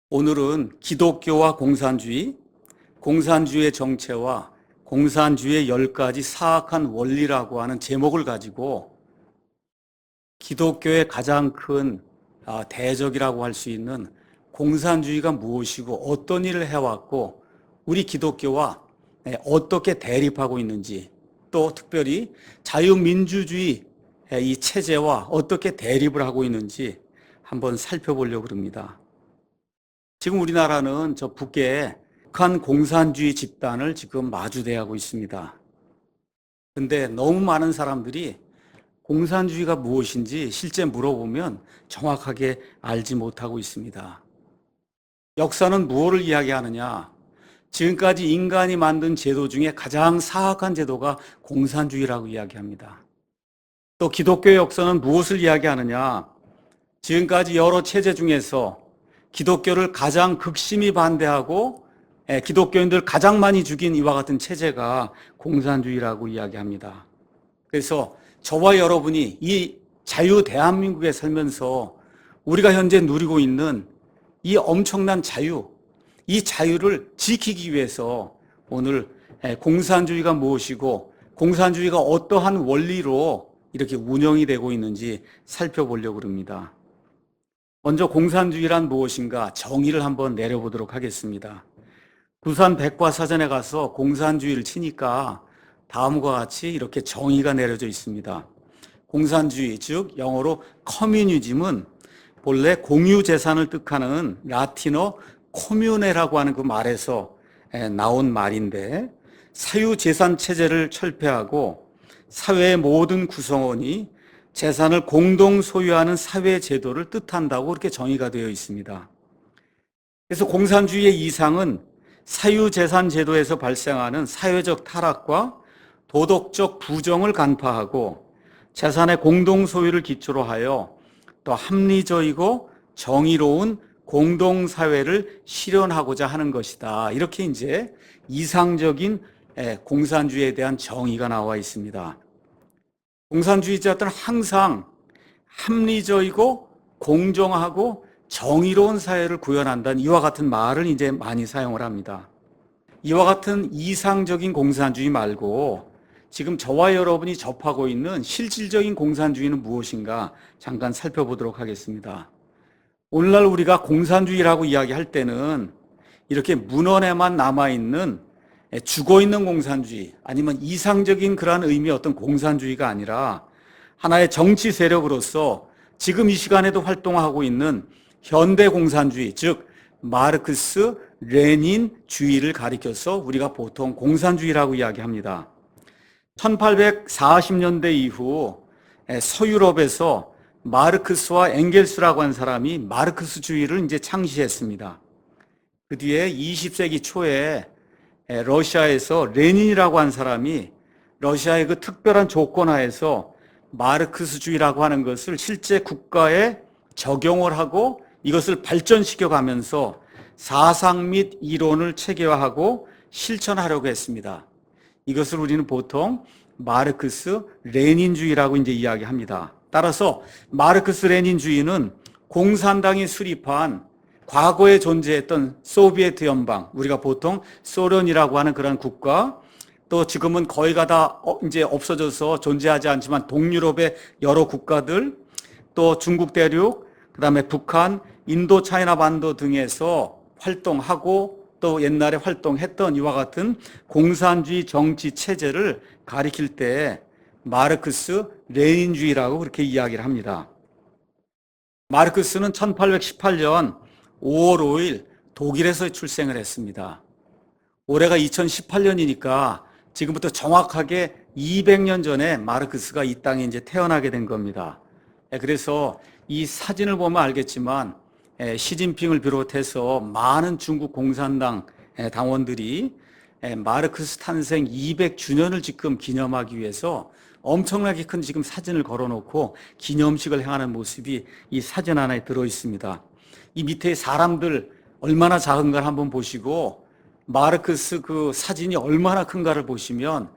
오늘은 기독교와 공산주의, 공산주의의 정체와 공산주의의 10가지 사악한 원리라고 하는 제목을 가지고 기독교의 가장 큰 대적이라고 할 수 있는 공산주의가 무엇이고 어떤 일을 해왔고 우리 기독교와 어떻게 대립하고 있는지, 또 특별히 자유민주주의 이 체제와 어떻게 대립을 하고 있는지 한번 살펴보려고 합니다. 지금 우리나라는 저 북에 북한 공산주의 집단을 지금 마주대하고 있습니다. 근데 너무 많은 사람들이 공산주의가 무엇인지 실제 물어보면 정확하게 알지 못하고 있습니다. 역사는 무엇을 이야기하느냐? 지금까지 인간이 만든 제도 중에 가장 사악한 제도가 공산주의라고 이야기합니다. 또 기독교 역사는 무엇을 이야기하느냐? 지금까지 여러 체제 중에서 기독교를 가장 극심히 반대하고 기독교인들 가장 많이 죽인 이와 같은 체제가 공산주의라고 이야기합니다. 그래서 저와 여러분이 이 자유 대한민국에 살면서 우리가 현재 누리고 있는 이 엄청난 자유, 이 자유를 지키기 위해서 오늘 공산주의가 무엇이고 공산주의가 어떠한 원리로 이렇게 운영이 되고 있는지 살펴보려고 합니다. 먼저 공산주의란 무엇인가 정의를 한번 내려보도록 하겠습니다. 부산 백과사전에 가서 공산주의를 치니까 다음과 같이 이렇게 정의가 내려져 있습니다. 공산주의, 즉 영어로 커뮤니즘은 본래 공유재산을 뜻하는 라틴어 코뮤네라고 하는 그 말에서 나온 말인데, 사유재산 체제를 철폐하고 사회의 모든 구성원이 재산을 공동 소유하는 사회 제도를 뜻한다고 그렇게 정의가 되어 있습니다. 그래서 공산주의의 이상은 사유재산 제도에서 발생하는 사회적 타락과 도덕적 부정을 간파하고 재산의 공동 소유를 기초로 하여 또 합리적이고 정의로운 공동사회를 실현하고자 하는 것이다. 이렇게 이제 이상적인 공산주의에 대한 정의가 나와 있습니다. 공산주의자들은 항상 합리적이고 공정하고 정의로운 사회를 구현한다는 이와 같은 말을 이제 많이 사용을 합니다. 이와 같은 이상적인 공산주의 말고 지금 저와 여러분이 접하고 있는 실질적인 공산주의는 무엇인가 잠깐 살펴보도록 하겠습니다. 오늘날 우리가 공산주의라고 이야기할 때는 이렇게 문헌에만 남아있는 죽어있는 공산주의, 아니면 이상적인 그러한 의미의 어떤 공산주의가 아니라 하나의 정치 세력으로서 지금 이 시간에도 활동하고 있는 현대 공산주의, 즉 마르크스 레닌주의를 가리켜서 우리가 보통 공산주의라고 이야기합니다. 1840년대 이후 서유럽에서 마르크스와 엥겔스라고 한 사람이 마르크스주의를 이제 창시했습니다. 그 뒤에 20세기 초에 러시아에서 레닌이라고 한 사람이 러시아의 그 특별한 조건 하에서 마르크스주의라고 하는 것을 실제 국가에 적용을 하고 이것을 발전시켜 가면서 사상 및 이론을 체계화하고 실천하려고 했습니다. 이것을 우리는 보통 마르크스 레닌주의라고 이제 이야기합니다. 따라서 마르크스 레닌주의는 공산당이 수립한 과거에 존재했던 소비에트 연방, 우리가 보통 소련이라고 하는 그런 국가, 또 지금은 거의가 다 이제 없어져서 존재하지 않지만 동유럽의 여러 국가들, 또 중국 대륙, 그다음에 북한, 인도 차이나 반도 등에서 활동하고 또 옛날에 활동했던 이와 같은 공산주의 정치 체제를 가리킬 때 마르크스 레닌주의라고 그렇게 이야기를 합니다. 마르크스는 1818년 5월 5일 독일에서 출생을 했습니다. 올해가 2018년이니까 지금부터 정확하게 200년 전에 마르크스가 이 땅에 이제 태어나게 된 겁니다. 그래서 이 사진을 보면 알겠지만 시진핑을 비롯해서 많은 중국 공산당 당원들이 마르크스 탄생 200주년을 지금 기념하기 위해서 엄청나게 큰 지금 사진을 걸어놓고 기념식을 행하는 모습이 이 사진 하나에 들어 있습니다. 이 밑에 사람들 얼마나 작은가를 한번 보시고 마르크스 그 사진이 얼마나 큰가를 보시면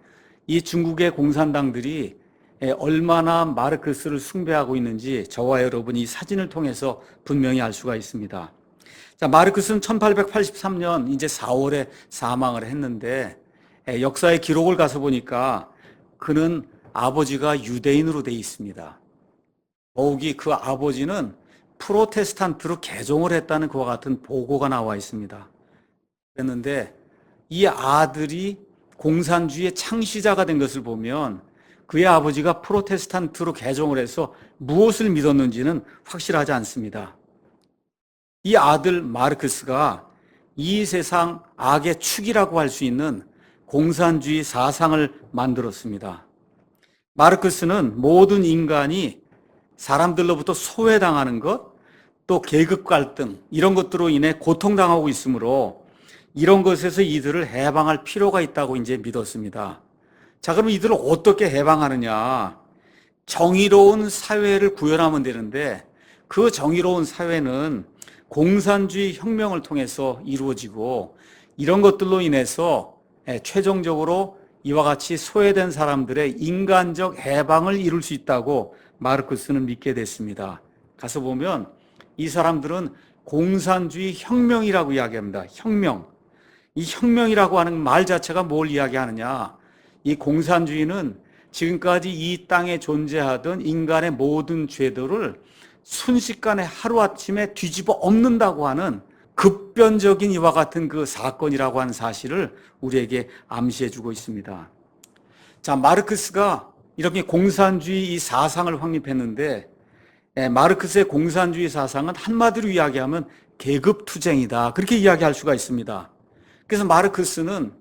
이 중국의 공산당들이 얼마나 마르크스를 숭배하고 있는지 저와 여러분이 이 사진을 통해서 분명히 알 수가 있습니다. 자, 마르크스는 1883년 이제 4월에 사망을 했는데 역사의 기록을 가서 보니까 그는 아버지가 유대인으로 돼 있습니다. 더욱이 그 아버지는 프로테스탄트로 개종을 했다는 그와 같은 보고가 나와 있습니다. 그랬는데 이 아들이 공산주의의 창시자가 된 것을 보면 그의 아버지가 프로테스탄트로 개종을 해서 무엇을 믿었는지는 확실하지 않습니다. 이 아들 마르크스가 이 세상 악의 축이라고 할 수 있는 공산주의 사상을 만들었습니다. 마르크스는 모든 인간이 사람들로부터 소외당하는 것, 또 계급 갈등 이런 것들로 인해 고통당하고 있으므로 이런 것에서 이들을 해방할 필요가 있다고 이제 믿었습니다. 자, 그럼 이들을 어떻게 해방하느냐? 정의로운 사회를 구현하면 되는데 그 정의로운 사회는 공산주의 혁명을 통해서 이루어지고 이런 것들로 인해서 최종적으로 이와 같이 소외된 사람들의 인간적 해방을 이룰 수 있다고 마르크스는 믿게 됐습니다. 가서 보면 이 사람들은 공산주의 혁명이라고 이야기합니다. 혁명. 이 혁명이라고 하는 말 자체가 뭘 이야기하느냐? 이 공산주의는 지금까지 이 땅에 존재하던 인간의 모든 죄들을 순식간에 하루아침에 뒤집어 엎는다고 하는 급변적인 이와 같은 그 사건이라고 하는 사실을 우리에게 암시해주고 있습니다. 자, 마르크스가 이렇게 공산주의 이 사상을 확립했는데 마르크스의 공산주의 사상은 한마디로 이야기하면 계급투쟁이다. 그렇게 이야기할 수가 있습니다. 그래서 마르크스는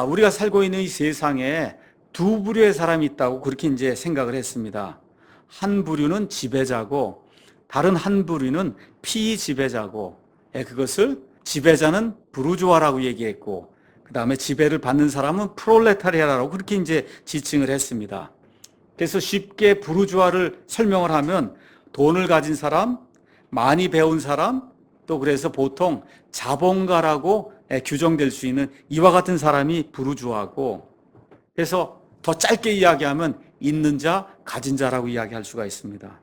우리가 살고 있는 이 세상에 두 부류의 사람이 있다고 그렇게 이제 생각을 했습니다. 한 부류는 지배자고 다른 한 부류는 피지배자고 그것을 지배자는 부르주아라고 얘기했고 그 다음에 지배를 받는 사람은 프롤레타리아라고 그렇게 이제 지칭을 했습니다. 그래서 쉽게 부르주아를 설명을 하면 돈을 가진 사람, 많이 배운 사람, 또 그래서 보통 자본가라고 규정될 수 있는 이와 같은 사람이 부르주아고 그래서 더 짧게 이야기하면 있는 자, 가진 자라고 이야기할 수가 있습니다.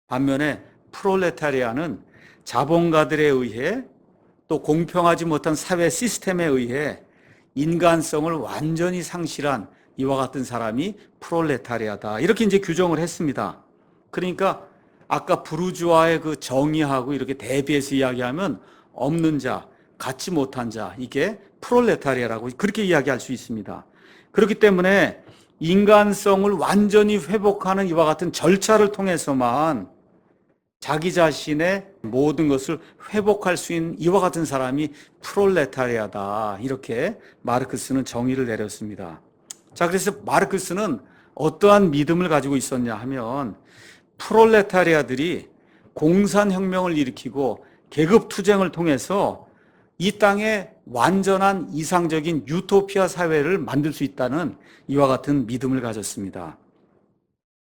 반면에 프롤레타리아는 자본가들에 의해 또 공평하지 못한 사회 시스템에 의해 인간성을 완전히 상실한 이와 같은 사람이 프롤레타리아다. 이렇게 이제 규정을 했습니다. 그러니까 아까 부르주아의 그 정의하고 이렇게 대비해서 이야기하면 없는 자, 갖지 못한 자, 이게 프롤레타리아라고 그렇게 이야기할 수 있습니다. 그렇기 때문에 인간성을 완전히 회복하는 이와 같은 절차를 통해서만 자기 자신의 모든 것을 회복할 수 있는 이와 같은 사람이 프롤레타리아다. 이렇게 마르크스는 정의를 내렸습니다. 자, 그래서 마르크스는 어떠한 믿음을 가지고 있었냐 하면 프롤레타리아들이 공산혁명을 일으키고 계급투쟁을 통해서 이 땅에 완전한 이상적인 유토피아 사회를 만들 수 있다는 이와 같은 믿음을 가졌습니다.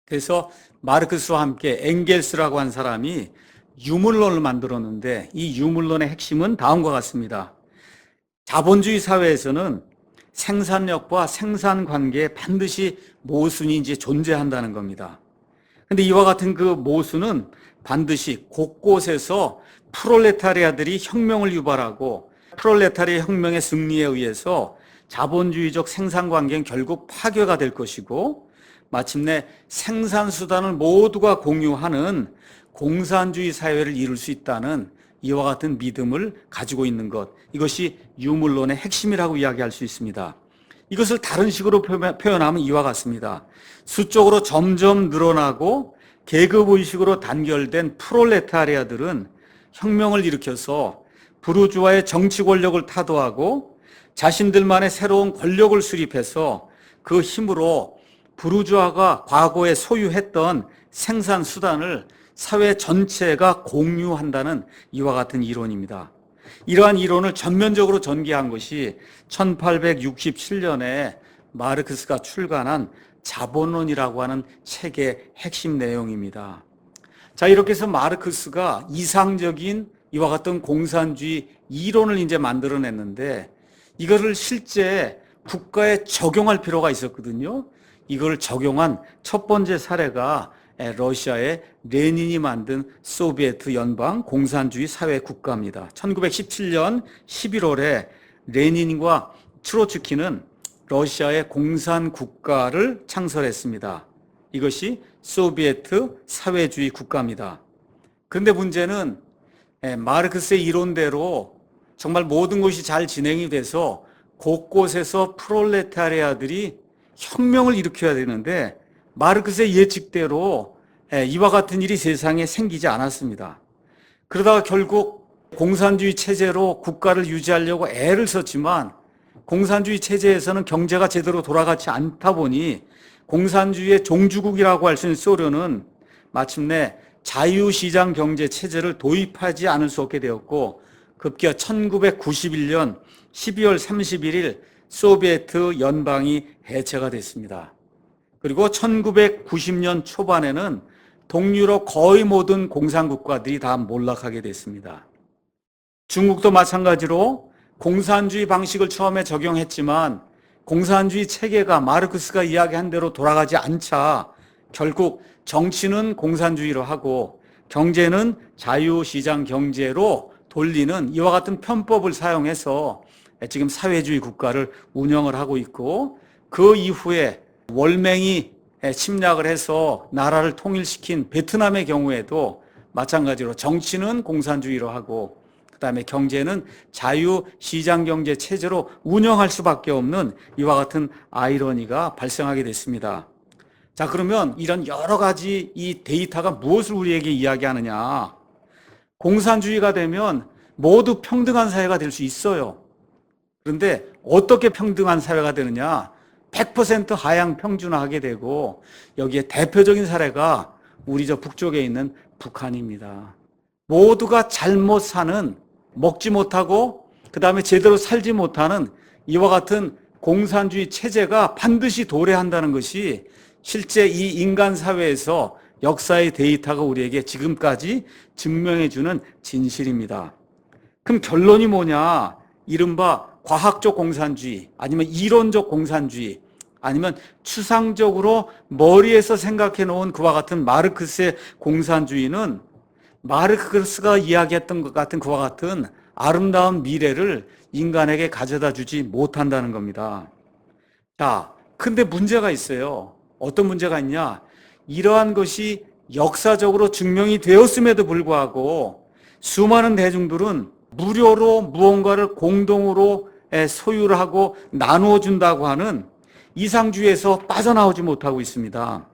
그래서 마르크스와 함께 엥겔스라고 한 사람이 유물론을 만들었는데 이 유물론의 핵심은 다음과 같습니다. 자본주의 사회에서는 생산력과 생산 관계에 반드시 모순이 이제 존재한다는 겁니다. 근데 이와 같은 그 모순은 반드시 곳곳에서 프롤레타리아들이 혁명을 유발하고 프롤레타리아 혁명의 승리에 의해서 자본주의적 생산 관계는 결국 파괴가 될 것이고 마침내 생산수단을 모두가 공유하는 공산주의 사회를 이룰 수 있다는 이와 같은 믿음을 가지고 있는 것, 이것이 유물론의 핵심이라고 이야기할 수 있습니다. 이것을 다른 식으로 표현하면 이와 같습니다. 수적으로 점점 늘어나고 계급의식으로 단결된 프롤레타리아들은 혁명을 일으켜서 부르주아의 정치 권력을 타도하고 자신들만의 새로운 권력을 수립해서 그 힘으로 부르주아가 과거에 소유했던 생산 수단을 사회 전체가 공유한다는 이와 같은 이론입니다. 이러한 이론을 전면적으로 전개한 것이 1867년에 마르크스가 출간한 자본론이라고 하는 책의 핵심 내용입니다. 자, 이렇게 해서 마르크스가 이상적인 이와 같은 공산주의 이론을 이제 만들어냈는데 이거를 실제 국가에 적용할 필요가 있었거든요. 이걸 적용한 첫 번째 사례가 러시아의 레닌이 만든 소비에트 연방 공산주의 사회 국가입니다. 1917년 11월에 레닌과 트로츠키는 러시아의 공산 국가를 창설했습니다. 이것이 소비에트 사회주의 국가입니다. 그런데 문제는 마르크스의 이론대로 정말 모든 것이 잘 진행이 돼서 곳곳에서 프롤레타리아들이 혁명을 일으켜야 되는데 마르크스의 예측대로 이와 같은 일이 세상에 생기지 않았습니다. 그러다가 결국 공산주의 체제로 국가를 유지하려고 애를 썼지만 공산주의 체제에서는 경제가 제대로 돌아가지 않다 보니 공산주의의 종주국이라고 할 수 있는 소련은 마침내 자유시장 경제 체제를 도입하지 않을 수 없게 되었고 급기야 1991년 12월 31일 소비에트 연방이 해체가 됐습니다. 그리고 1990년 초반에는 동유럽 거의 모든 공산국가들이 다 몰락하게 됐습니다. 중국도 마찬가지로 공산주의 방식을 처음에 적용했지만 공산주의 체계가 마르크스가 이야기한 대로 돌아가지 않자 결국 정치는 공산주의로 하고 경제는 자유시장 경제로 돌리는 이와 같은 편법을 사용해서 지금 사회주의 국가를 운영을 하고 있고 그 이후에 월맹이 침략을 해서 나라를 통일시킨 베트남의 경우에도 마찬가지로 정치는 공산주의로 하고 그다음에 경제는 자유시장경제 체제로 운영할 수밖에 없는 이와 같은 아이러니가 발생하게 됐습니다. 자, 그러면 이런 여러 가지 이 데이터가 무엇을 우리에게 이야기하느냐? 공산주의가 되면 모두 평등한 사회가 될 수 있어요. 그런데 어떻게 평등한 사회가 되느냐? 100% 하향 평준화하게 되고 여기에 대표적인 사례가 우리 저 북쪽에 있는 북한입니다. 모두가 잘못 사는, 먹지 못하고 그다음에 제대로 살지 못하는 이와 같은 공산주의 체제가 반드시 도래한다는 것이 실제 이 인간 사회에서 역사의 데이터가 우리에게 지금까지 증명해주는 진실입니다. 그럼 결론이 뭐냐? 이른바 과학적 공산주의, 아니면 이론적 공산주의, 아니면 추상적으로 머리에서 생각해 놓은 그와 같은 마르크스의 공산주의는 마르크스가 이야기했던 것 같은 그와 같은 아름다운 미래를 인간에게 가져다 주지 못한다는 겁니다. 자, 근데 문제가 있어요. 어떤 문제가 있냐? 이러한 것이 역사적으로 증명이 되었음에도 불구하고 수많은 대중들은 무료로 무언가를 공동으로 소유를 하고 나누어 준다고 하는 이상주의에서 빠져나오지 못하고 있습니다.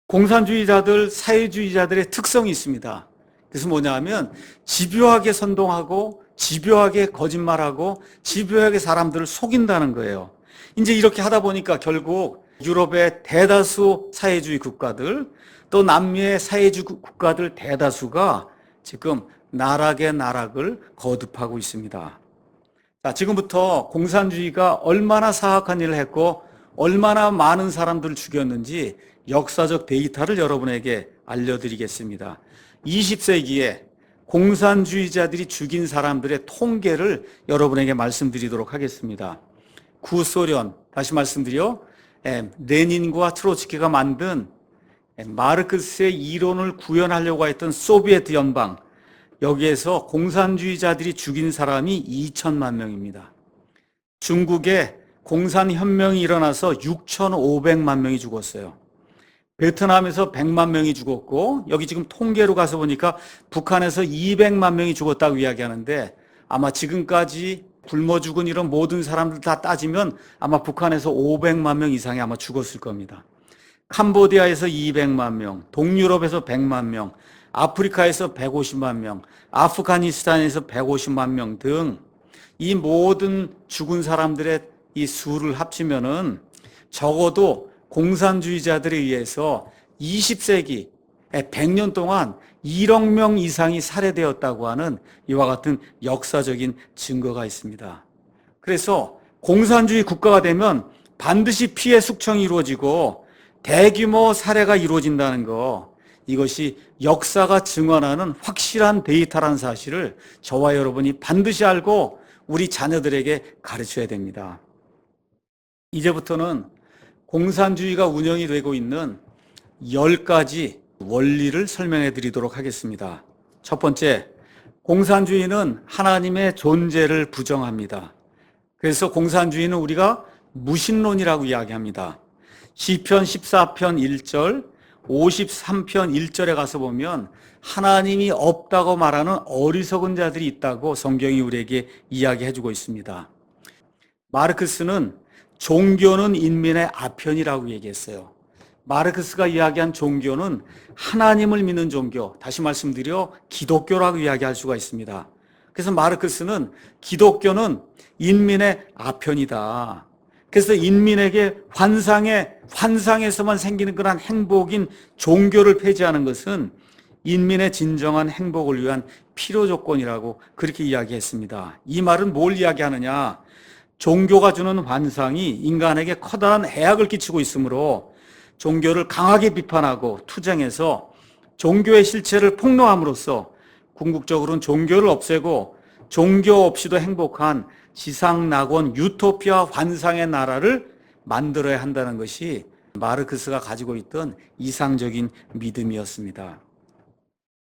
공산주의자들, 사회주의자들의 특성이 있습니다. 그래서 뭐냐 하면 집요하게 선동하고 집요하게 거짓말하고 집요하게 사람들을 속인다는 거예요. 이제 이렇게 하다 보니까 결국 유럽의 대다수 사회주의 국가들 또 남미의 사회주의 국가들 대다수가 지금 나락의 나락을 거듭하고 있습니다. 자, 지금부터 공산주의가 얼마나 사악한 일을 했고 얼마나 많은 사람들을 죽였는지 역사적 데이터를 여러분에게 알려드리겠습니다. 20세기에 공산주의자들이 죽인 사람들의 통계를 여러분에게 말씀드리도록 하겠습니다. 구소련, 다시 말씀드려 레닌과 트로츠키가 만든 마르크스의 이론을 구현하려고 했던 소비에트 연방, 여기에서 공산주의자들이 죽인 사람이 2천만 명입니다. 중국에 공산혁명이 일어나서 6,500만 명이 죽었어요. 베트남에서 100만 명이 죽었고 여기 지금 통계로 가서 보니까 북한에서 200만 명이 죽었다고 이야기하는데 아마 지금까지 굶어 죽은 이런 모든 사람들 다 따지면 아마 북한에서 500만 명 이상이 아마 죽었을 겁니다. 캄보디아에서 200만 명, 동유럽에서 100만 명, 아프리카에서 150만 명, 아프가니스탄에서 150만 명 등 이 모든 죽은 사람들의 이 수를 합치면은 적어도 공산주의자들에 의해서 20세기 100년 동안 1억 명 이상이 살해되었다고 하는 이와 같은 역사적인 증거가 있습니다. 그래서 공산주의 국가가 되면 반드시 피해 숙청이 이루어지고 대규모 살해가 이루어진다는 거, 이것이 역사가 증언하는 확실한 데이터라는 사실을 저와 여러분이 반드시 알고 우리 자녀들에게 가르쳐야 됩니다. 이제부터는 공산주의가 운영이 되고 있는 10가지 원리를 설명해 드리도록 하겠습니다. 첫 번째, 공산주의는 하나님의 존재를 부정합니다. 그래서 공산주의는 우리가 무신론이라고 이야기합니다. 시편 14편 1절, 53편 1절에 가서 보면 하나님이 없다고 말하는 어리석은 자들이 있다고 성경이 우리에게 이야기해주고 있습니다. 마르크스는 종교는 인민의 아편이라고 얘기했어요. 마르크스가 이야기한 종교는 하나님을 믿는 종교, 다시 말씀드려 기독교라고 이야기할 수가 있습니다. 그래서 마르크스는 기독교는 인민의 아편이다. 그래서 인민에게 환상에서만 생기는 그런 행복인 종교를 폐지하는 것은 인민의 진정한 행복을 위한 필요 조건이라고 그렇게 이야기했습니다. 이 말은 뭘 이야기하느냐? 종교가 주는 환상이 인간에게 커다란 해악을 끼치고 있으므로 종교를 강하게 비판하고 투쟁해서 종교의 실체를 폭로함으로써 궁극적으로는 종교를 없애고 종교 없이도 행복한 지상낙원 유토피아 환상의 나라를 만들어야 한다는 것이 마르크스가 가지고 있던 이상적인 믿음이었습니다.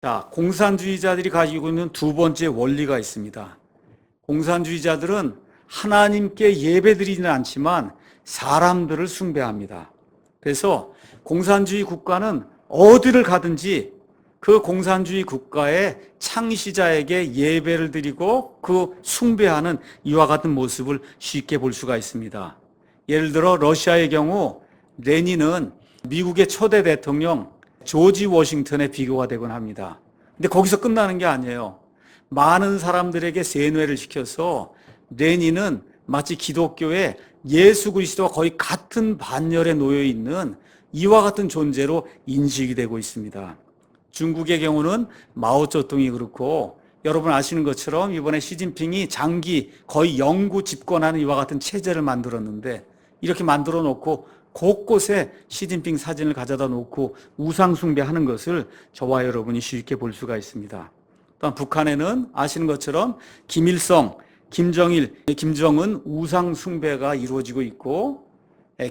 자, 공산주의자들이 가지고 있는 두 번째 원리가 있습니다. 공산주의자들은 하나님께 예배드리지는 않지만 사람들을 숭배합니다. 그래서 공산주의 국가는 어디를 가든지 그 공산주의 국가의 창시자에게 예배를 드리고 그 숭배하는 이와 같은 모습을 쉽게 볼 수가 있습니다. 예를 들어 러시아의 경우 레닌은 미국의 초대 대통령 조지 워싱턴의 비교가 되곤 합니다. 근데 거기서 끝나는 게 아니에요. 많은 사람들에게 세뇌를 시켜서 레닌은 마치 기독교의 예수 그리스도와 거의 같은 반열에 놓여 있는 이와 같은 존재로 인식이 되고 있습니다. 중국의 경우는 마오쩌둥이 그렇고 여러분 아시는 것처럼 이번에 시진핑이 장기 거의 영구 집권하는 이와 같은 체제를 만들었는데 이렇게 만들어 놓고 곳곳에 시진핑 사진을 가져다 놓고 우상 숭배하는 것을 저와 여러분이 쉽게 볼 수가 있습니다. 또한 북한에는 아시는 것처럼 김일성, 김정일, 김정은 우상 숭배가 이루어지고 있고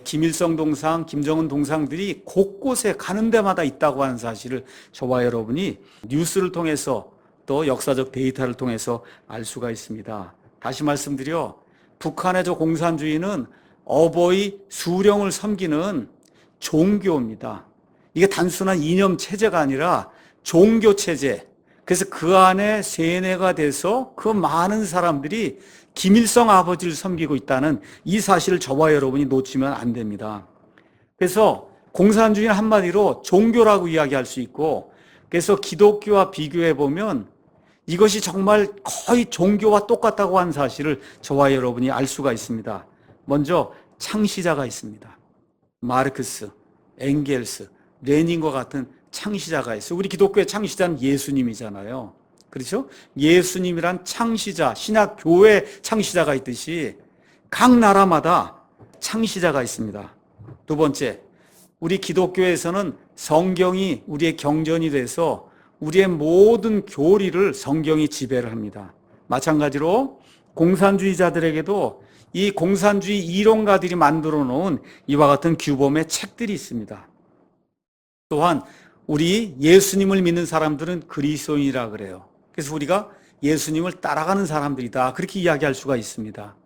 김일성 동상, 김정은 동상들이 곳곳에 가는 데마다 있다고 하는 사실을 저와 여러분이 뉴스를 통해서 또 역사적 데이터를 통해서 알 수가 있습니다. 다시 말씀드려 북한의 저 공산주의는 어버이 수령을 섬기는 종교입니다. 이게 단순한 이념 체제가 아니라 종교 체제. 그래서 그 안에 세뇌가 돼서 그 많은 사람들이 김일성 아버지를 섬기고 있다는 이 사실을 저와 여러분이 놓치면 안 됩니다. 그래서 공산주의는 한마디로 종교라고 이야기할 수 있고, 그래서 기독교와 비교해 보면 이것이 정말 거의 종교와 똑같다고 하는 사실을 저와 여러분이 알 수가 있습니다. 먼저 창시자가 있습니다. 마르크스, 엥겔스, 레닌과 같은 창시자가 있어요. 우리 기독교의 창시자는 예수님이잖아요. 그렇죠? 예수님이란 창시자, 신약 교회 창시자가 있듯이 각 나라마다 창시자가 있습니다. 두 번째, 우리 기독교에서는 성경이 우리의 경전이 돼서 우리의 모든 교리를 성경이 지배를 합니다. 마찬가지로 공산주의자들에게도 이 공산주의 이론가들이 만들어 놓은 이와 같은 규범의 책들이 있습니다. 또한 우리 예수님을 믿는 사람들은 그리스도인이라 그래요. 그래서 우리가 예수님을 따라가는 사람들이다, 그렇게 이야기할 수가 있습니다.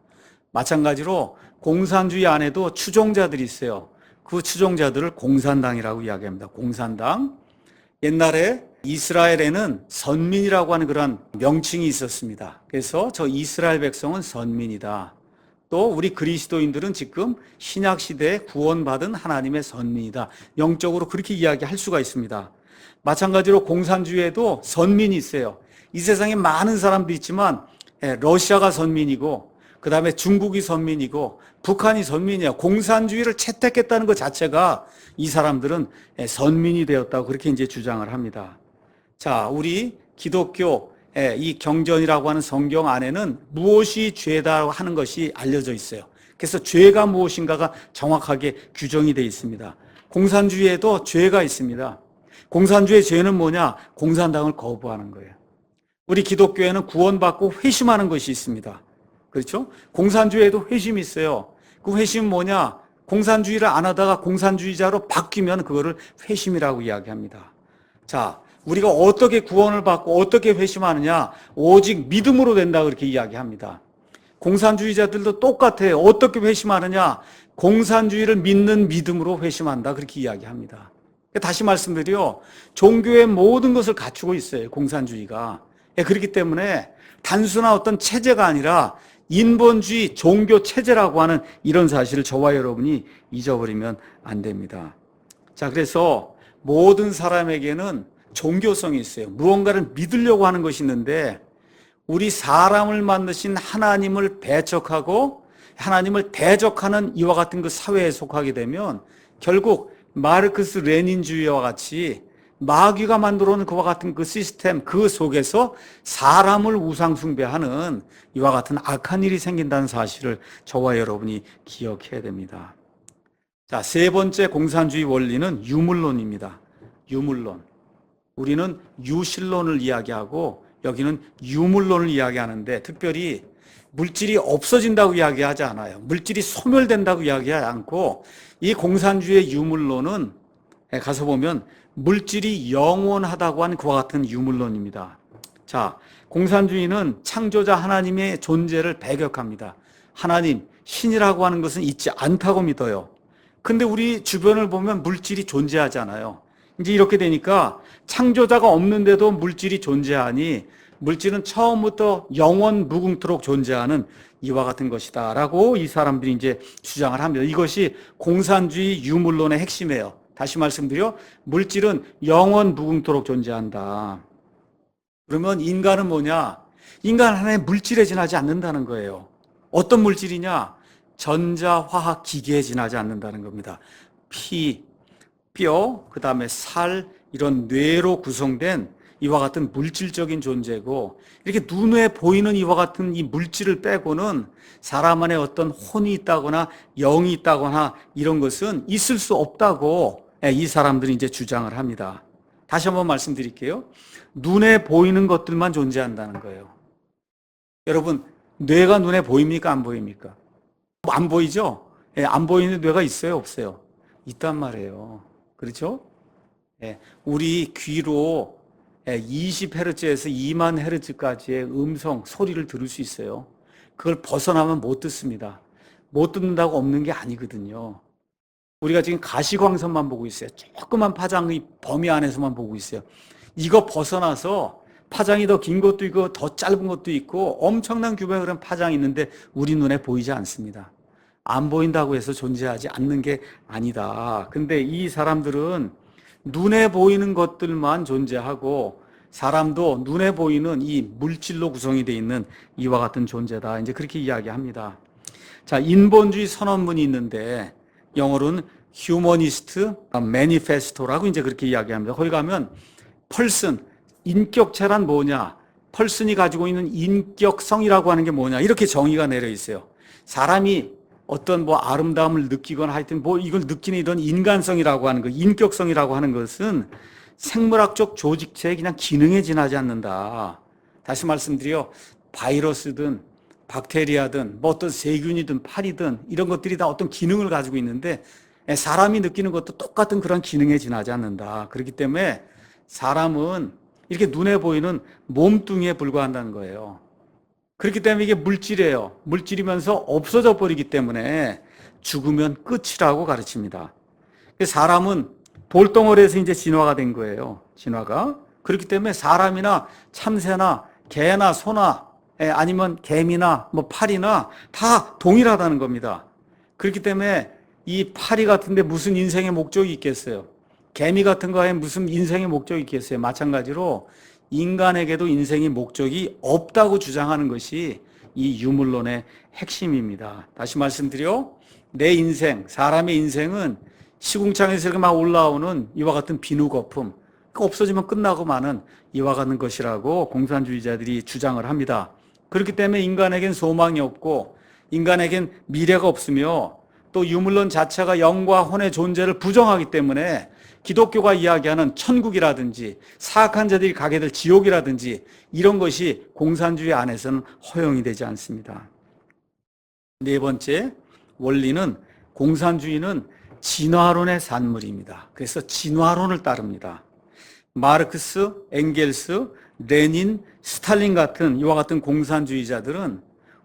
마찬가지로 공산주의 안에도 추종자들이 있어요. 그 추종자들을 공산당이라고 이야기합니다. 공산당. 옛날에 이스라엘에는 선민이라고 하는 그런 명칭이 있었습니다. 그래서 저 이스라엘 백성은 선민이다. 또 우리 그리스도인들은 지금 신약 시대에 구원받은 하나님의 선민이다. 영적으로 그렇게 이야기할 수가 있습니다. 마찬가지로 공산주의에도 선민이 있어요. 이 세상에 많은 사람도 있지만 러시아가 선민이고 그 다음에 중국이 선민이고 북한이 선민이야. 공산주의를 채택했다는 것 자체가 이 사람들은 선민이 되었다고 그렇게 이제 주장을 합니다. 자, 우리 기독교 이 경전이라고 하는 성경 안에는 무엇이 죄다 하는 것이 알려져 있어요. 그래서 죄가 무엇인가가 정확하게 규정이 되어 있습니다. 공산주의에도 죄가 있습니다. 공산주의의 죄는 뭐냐? 공산당을 거부하는 거예요. 우리 기독교에는 구원받고 회심하는 것이 있습니다. 그렇죠? 공산주의에도 회심이 있어요. 그 회심은 뭐냐? 공산주의를 안 하다가 공산주의자로 바뀌면 그거를 회심이라고 이야기합니다. 자, 우리가 어떻게 구원을 받고 어떻게 회심하느냐? 오직 믿음으로 된다 그렇게 이야기합니다. 공산주의자들도 똑같아요. 어떻게 회심하느냐? 공산주의를 믿는 믿음으로 회심한다 그렇게 이야기합니다. 다시 말씀드려, 종교의 모든 것을 갖추고 있어요, 공산주의가. 그렇기 때문에 단순한 어떤 체제가 아니라 인본주의 종교 체제라고 하는 이런 사실을 저와 여러분이 잊어버리면 안 됩니다. 자, 그래서 모든 사람에게는 종교성이 있어요. 무언가를 믿으려고 하는 것이 있는데, 우리 사람을 만드신 하나님을 배척하고 하나님을 대적하는 이와 같은 그 사회에 속하게 되면 결국 마르크스 레닌주의와 같이 마귀가 만들어 놓은 그와 같은 그 시스템, 그 속에서 사람을 우상숭배하는 이와 같은 악한 일이 생긴다는 사실을 저와 여러분이 기억해야 됩니다. 자, 세 번째 공산주의 원리는 유물론입니다. 유물론. 우리는 유실론을 이야기하고 여기는 유물론을 이야기하는데, 특별히 물질이 없어진다고 이야기하지 않아요. 물질이 소멸된다고 이야기하지 않고, 이 공산주의의 유물론은 가서 보면 물질이 영원하다고 하는 그와 같은 유물론입니다. 자, 공산주의는 창조자 하나님의 존재를 배격합니다. 하나님, 신이라고 하는 것은 있지 않다고 믿어요. 근데 우리 주변을 보면 물질이 존재하잖아요. 이제 이렇게 되니까 창조자가 없는데도 물질이 존재하니 물질은 처음부터 영원 무궁토록 존재하는 이와 같은 것이다 라고 이 사람들이 이제 주장을 합니다. 이것이 공산주의 유물론의 핵심이에요. 다시 말씀드려, 물질은 영원 무궁토록 존재한다. 그러면 인간은 뭐냐? 인간 하나의 물질에 지나지 않는다는 거예요. 어떤 물질이냐? 전자, 화학, 기계에 지나지 않는다는 겁니다. 피, 뼈, 그 다음에 살, 이런 뇌로 구성된 이와 같은 물질적인 존재고, 이렇게 눈에 보이는 이와 같은 이 물질을 빼고는 사람 안에 어떤 혼이 있다거나 영이 있다거나 이런 것은 있을 수 없다고 이 사람들이 이제 주장을 합니다. 다시 한번 말씀드릴게요. 눈에 보이는 것들만 존재한다는 거예요. 여러분, 뇌가 눈에 보입니까? 안 보입니까? 안 보이죠? 안 보이는 뇌가 있어요? 없어요? 있단 말이에요. 그렇죠? 우리 귀로 20Hz에서 2만 Hz까지의 음성, 소리를 들을 수 있어요. 그걸 벗어나면 못 듣습니다. 못 듣는다고 없는 게 아니거든요. 우리가 지금 가시광선만 보고 있어요. 조그만 파장의 범위 안에서만 보고 있어요. 이거 벗어나서 파장이 더 긴 것도 있고 더 짧은 것도 있고 엄청난 규모의 그런 파장이 있는데 우리 눈에 보이지 않습니다. 안 보인다고 해서 존재하지 않는 게 아니다. 근데 이 사람들은 눈에 보이는 것들만 존재하고 사람도 눈에 보이는 이 물질로 구성이 되어 있는 이와 같은 존재다. 이제 그렇게 이야기합니다. 자, 인본주의 선언문이 있는데 영어로는 휴머니스트 매니페스토라고 이제 그렇게 이야기합니다. 거기 가면 펄슨, 인격체란 뭐냐? 펄슨이 가지고 있는 인격성이라고 하는 게 뭐냐? 이렇게 정의가 내려 있어요. 사람이 어떤 뭐 아름다움을 느끼거나 하여튼 뭐 이걸 느끼는 이런 인간성이라고 하는 거, 인격성이라고 하는 것은 생물학적 조직체의 그냥 기능에 지나지 않는다. 다시 말씀드려, 바이러스든 박테리아든 뭐 어떤 세균이든 파리든 이런 것들이 다 어떤 기능을 가지고 있는데 사람이 느끼는 것도 똑같은 그런 기능에 지나지 않는다. 그렇기 때문에 사람은 이렇게 눈에 보이는 몸뚱이에 불과한다는 거예요. 그렇기 때문에 이게 물질이에요. 물질이면서 없어져 버리기 때문에 죽으면 끝이라고 가르칩니다. 사람은 돌덩어리에서 이제 진화가 된 거예요. 진화가. 그렇기 때문에 사람이나 참새나 개나 소나 아니면 개미나 뭐 파리나 다 동일하다는 겁니다. 그렇기 때문에 이 파리 같은데 무슨 인생의 목적이 있겠어요? 개미 같은 거에 무슨 인생의 목적이 있겠어요? 마찬가지로 인간에게도 인생의 목적이 없다고 주장하는 것이 이 유물론의 핵심입니다. 다시 말씀드려, 내 인생, 사람의 인생은 시궁창에서 이렇게 막 올라오는 이와 같은 비누 거품, 없어지면 끝나고 마는 이와 같은 것이라고 공산주의자들이 주장을 합니다. 그렇기 때문에 인간에겐 소망이 없고 인간에겐 미래가 없으며 또 유물론 자체가 영과 혼의 존재를 부정하기 때문에 기독교가 이야기하는 천국이라든지 사악한 자들이 가게 될 지옥이라든지 이런 것이 공산주의 안에서는 허용이 되지 않습니다. 네 번째 원리는 공산주의는 진화론의 산물입니다. 그래서 진화론을 따릅니다. 마르크스, 엥겔스, 레닌, 스탈린 같은 이와 같은 공산주의자들은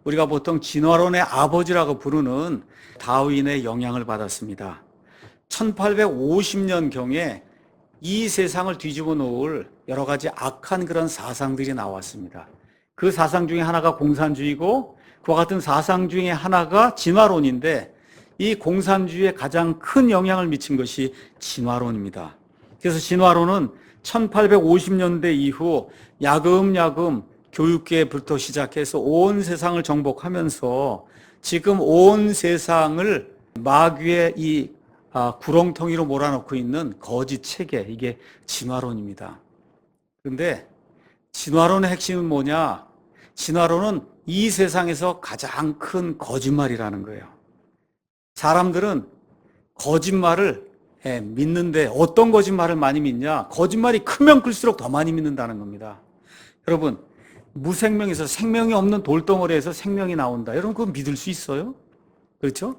우리가 보통 진화론의 아버지라고 부르는 다윈의 영향을 받았습니다. 1850년경에 이 세상을 뒤집어 놓을 여러 가지 악한 그런 사상들이 나왔습니다. 그 사상 중에 하나가 공산주의고 그와 같은 사상 중에 하나가 진화론인데 이 공산주의에 가장 큰 영향을 미친 것이 진화론입니다. 그래서 진화론은 1850년대 이후 야금야금 교육계부터 시작해서 온 세상을 정복하면서 지금 온 세상을 마귀의 이 구렁텅이로 몰아넣고 있는 거짓 체계, 이게 진화론입니다. 그런데 진화론의 핵심은 뭐냐? 진화론은 이 세상에서 가장 큰 거짓말이라는 거예요. 사람들은 거짓말을 믿는데 어떤 거짓말을 많이 믿냐? 거짓말이 크면 클수록 더 많이 믿는다는 겁니다. 여러분, 무생명에서 생명이 없는 돌덩어리에서 생명이 나온다. 여러분 그거 믿을 수 있어요? 그렇죠?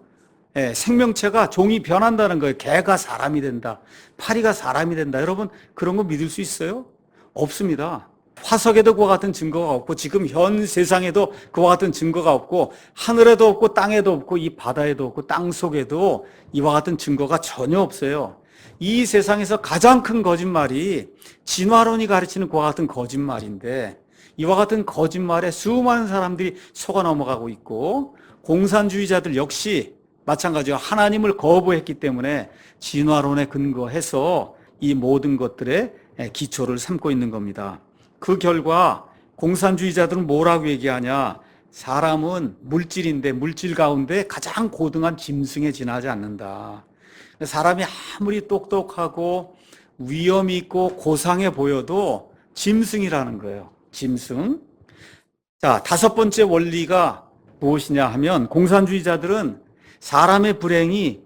생명체가 종이 변한다는 거예요. 개가 사람이 된다. 파리가 사람이 된다. 여러분 그런 거 믿을 수 있어요? 없습니다. 화석에도 그와 같은 증거가 없고 지금 현 세상에도 그와 같은 증거가 없고 하늘에도 없고 땅에도 없고 이 바다에도 없고 땅 속에도 이와 같은 증거가 전혀 없어요. 이 세상에서 가장 큰 거짓말이 진화론이 가르치는 그와 같은 거짓말인데 이와 같은 거짓말에 수많은 사람들이 속아 넘어가고 있고 공산주의자들 역시 마찬가지로 하나님을 거부했기 때문에 진화론에 근거해서 이 모든 것들의 기초를 삼고 있는 겁니다. 그 결과 공산주의자들은 뭐라고 얘기하냐? 사람은 물질인데 물질 가운데 가장 고등한 짐승에 지나지 않는다. 사람이 아무리 똑똑하고 위엄이 있고 고상해 보여도 짐승이라는 거예요. 짐승. 자, 다섯 번째 원리가 무엇이냐 하면 공산주의자들은 사람의 불행이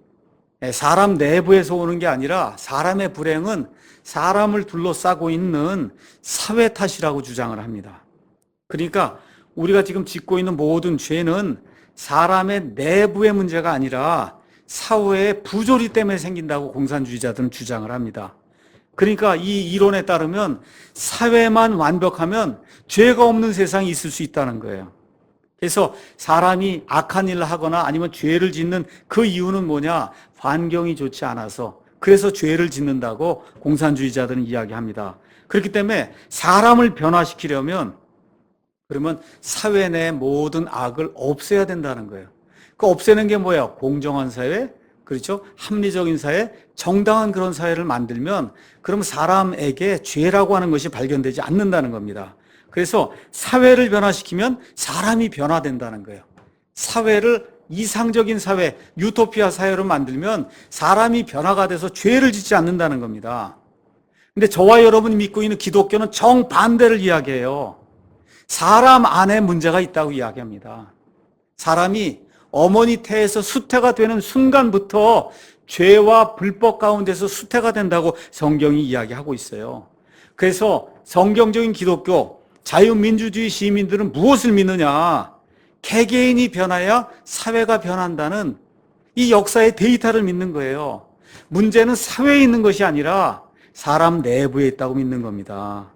사람 내부에서 오는 게 아니라 사람의 불행은 사람을 둘러싸고 있는 사회 탓이라고 주장을 합니다. 그러니까 우리가 지금 짓고 있는 모든 죄는 사람의 내부의 문제가 아니라 사회의 부조리 때문에 생긴다고 공산주의자들은 주장을 합니다. 그러니까 이 이론에 따르면 사회만 완벽하면 죄가 없는 세상이 있을 수 있다는 거예요. 그래서 사람이 악한 일을 하거나 아니면 죄를 짓는 그 이유는 뭐냐? 환경이 좋지 않아서 그래서 죄를 짓는다고 공산주의자들은 이야기합니다. 그렇기 때문에 사람을 변화시키려면 그러면 사회 내 모든 악을 없애야 된다는 거예요. 그 없애는 게 뭐예요? 공정한 사회, 그렇죠? 합리적인 사회, 정당한 그런 사회를 만들면 그럼 사람에게 죄라고 하는 것이 발견되지 않는다는 겁니다. 그래서 사회를 변화시키면 사람이 변화된다는 거예요. 사회를 이상적인 사회, 유토피아 사회로 만들면 사람이 변화가 돼서 죄를 짓지 않는다는 겁니다. 근데 저와 여러분이 믿고 있는 기독교는 정반대를 이야기해요. 사람 안에 문제가 있다고 이야기합니다. 사람이 어머니 태에서 수태가 되는 순간부터 죄와 불법 가운데서 수태가 된다고 성경이 이야기하고 있어요. 그래서 성경적인 기독교, 자유민주주의 시민들은 무엇을 믿느냐? 개개인이 변해야 사회가 변한다는 이 역사의 데이터를 믿는 거예요. 문제는 사회에 있는 것이 아니라 사람 내부에 있다고 믿는 겁니다.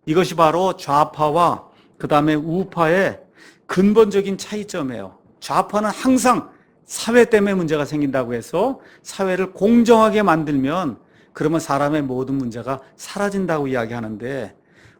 이것이 바로 좌파와 그 다음에 우파의 근본적인 차이점이에요. 좌파는 항상 사회 때문에 문제가 생긴다고 해서 사회를 공정하게 만들면 그러면 사람의 모든 문제가 사라진다고 이야기하는데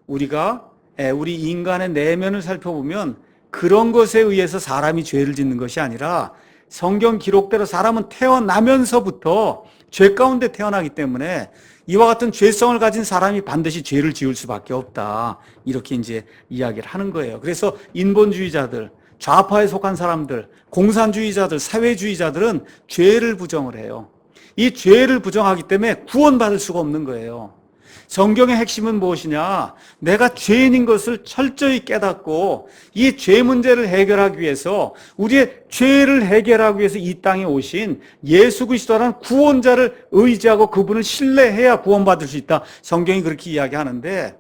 우리 인간의 내면을 살펴보면 그런 것에 의해서 사람이 죄를 짓는 것이 아니라 성경 기록대로 사람은 태어나면서부터 죄 가운데 태어나기 때문에 이와 같은 죄성을 가진 사람이 반드시 죄를 지을 수밖에 없다. 이렇게 이제 이야기를 하는 거예요. 그래서 인본주의자들, 좌파에 속한 사람들, 공산주의자들, 사회주의자들은 죄를 부정을 해요. 이 죄를 부정하기 때문에 구원받을 수가 없는 거예요. 성경의 핵심은 무엇이냐? 내가 죄인인 것을 철저히 깨닫고 이 죄 문제를 해결하기 위해서 우리의 죄를 해결하기 위해서 이 땅에 오신 예수 그리스도라는 구원자를 의지하고 그분을 신뢰해야 구원받을 수 있다. 성경이 그렇게 이야기하는데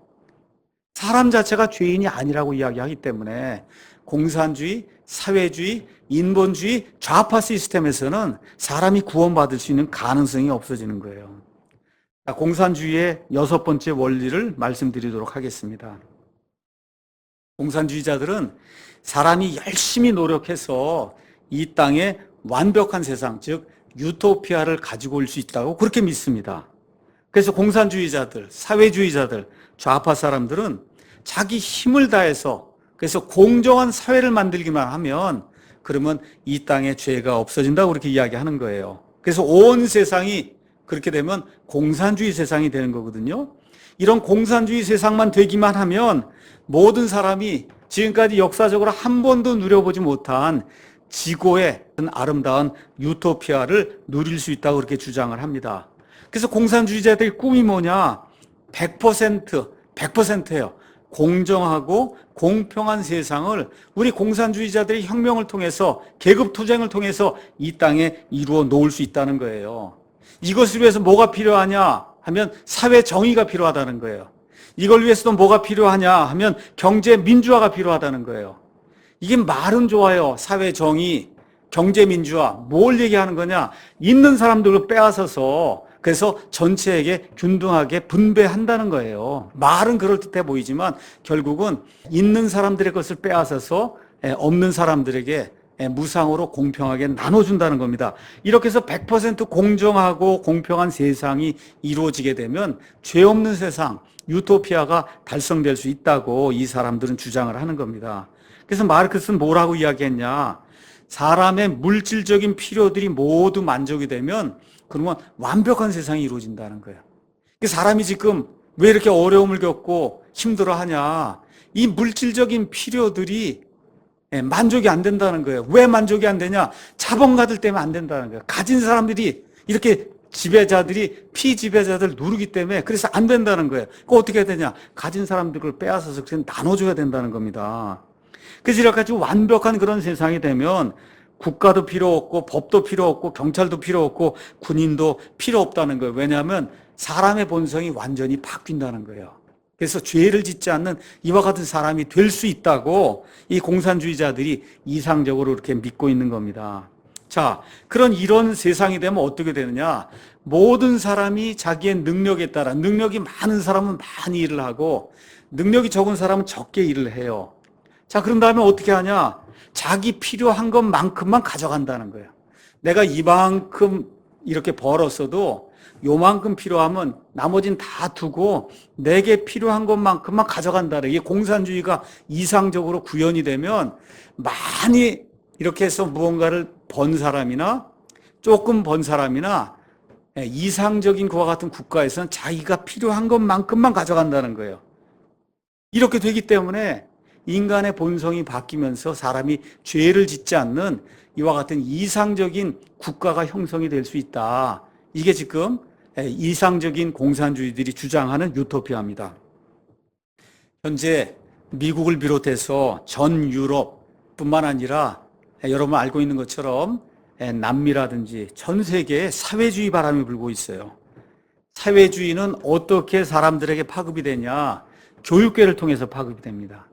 사람 자체가 죄인이 아니라고 이야기하기 때문에 공산주의, 사회주의, 인본주의, 좌파 시스템에서는 사람이 구원받을 수 있는 가능성이 없어지는 거예요. 공산주의의 6번째 원리를 말씀드리도록 하겠습니다. 공산주의자들은 사람이 열심히 노력해서 이 땅에 완벽한 세상, 즉 유토피아를 가지고 올 수 있다고 그렇게 믿습니다. 그래서 공산주의자들, 사회주의자들, 좌파 사람들은 자기 힘을 다해서 그래서 공정한 사회를 만들기만 하면 그러면 이 땅에 죄가 없어진다고 그렇게 이야기하는 거예요. 그래서 온 세상이 그렇게 되면 공산주의 세상이 되는 거거든요. 이런 공산주의 세상만 되기만 하면 모든 사람이 지금까지 역사적으로 한 번도 누려보지 못한 지고의 아름다운 유토피아를 누릴 수 있다고 그렇게 주장을 합니다. 그래서 공산주의자들의 꿈이 뭐냐? 100%예요. 공정하고 공평한 세상을 우리 공산주의자들의 혁명을 통해서 계급투쟁을 통해서 이 땅에 이루어 놓을 수 있다는 거예요. 이것을 위해서 뭐가 필요하냐 하면 사회 정의가 필요하다는 거예요. 이걸 위해서도 뭐가 필요하냐 하면 경제 민주화가 필요하다는 거예요. 이게 말은 좋아요. 사회 정의, 경제 민주화. 뭘 얘기하는 거냐? 있는 사람들을 빼앗아서 그래서 전체에게 균등하게 분배한다는 거예요. 말은 그럴듯해 보이지만 결국은 있는 사람들의 것을 빼앗아서 없는 사람들에게 무상으로 공평하게 나눠준다는 겁니다. 이렇게 해서 100% 공정하고 공평한 세상이 이루어지게 되면 죄 없는 세상, 유토피아가 달성될 수 있다고 이 사람들은 주장을 하는 겁니다. 그래서 마르크스는 뭐라고 이야기했냐? 사람의 물질적인 필요들이 모두 만족이 되면 그러면 완벽한 세상이 이루어진다는 거예요. 사람이 지금 왜 이렇게 어려움을 겪고 힘들어하냐? 이 물질적인 필요들이 만족이 안 된다는 거예요. 왜 만족이 안 되냐? 자본가들 때문에 안 된다는 거예요. 가진 사람들이 이렇게 지배자들이 피지배자들 누르기 때문에 그래서 안 된다는 거예요. 그거 어떻게 해야 되냐? 가진 사람들을 빼앗아서 그냥 나눠줘야 된다는 겁니다. 그래서 이렇게 완벽한 그런 세상이 되면 국가도 필요 없고 법도 필요 없고 경찰도 필요 없고 군인도 필요 없다는 거예요. 왜냐하면 사람의 본성이 완전히 바뀐다는 거예요. 그래서 죄를 짓지 않는 이와 같은 사람이 될 수 있다고 이 공산주의자들이 이상적으로 이렇게 믿고 있는 겁니다. 자, 이런 세상이 되면 어떻게 되느냐? 모든 사람이 자기의 능력에 따라 능력이 많은 사람은 많이 일을 하고 능력이 적은 사람은 적게 일을 해요. 자, 그런 다음에 어떻게 하냐? 자기 필요한 것만큼만 가져간다는 거예요. 내가 이만큼 이렇게 벌었어도 요만큼 필요하면 나머지는 다 두고 내게 필요한 것만큼만 가져간다는 이게 공산주의가 이상적으로 구현이 되면 많이 이렇게 해서 무언가를 번 사람이나 조금 번 사람이나 이상적인 그와 같은 국가에서는 자기가 필요한 것만큼만 가져간다는 거예요. 이렇게 되기 때문에 인간의 본성이 바뀌면서 사람이 죄를 짓지 않는 이와 같은 이상적인 국가가 형성이 될 수 있다. 이게 지금 이상적인 공산주의들이 주장하는 유토피아입니다. 현재 미국을 비롯해서 전 유럽뿐만 아니라 여러분 알고 있는 것처럼 남미라든지 전 세계에 사회주의 바람이 불고 있어요. 사회주의는 어떻게 사람들에게 파급이 되냐? 교육계를 통해서 파급이 됩니다.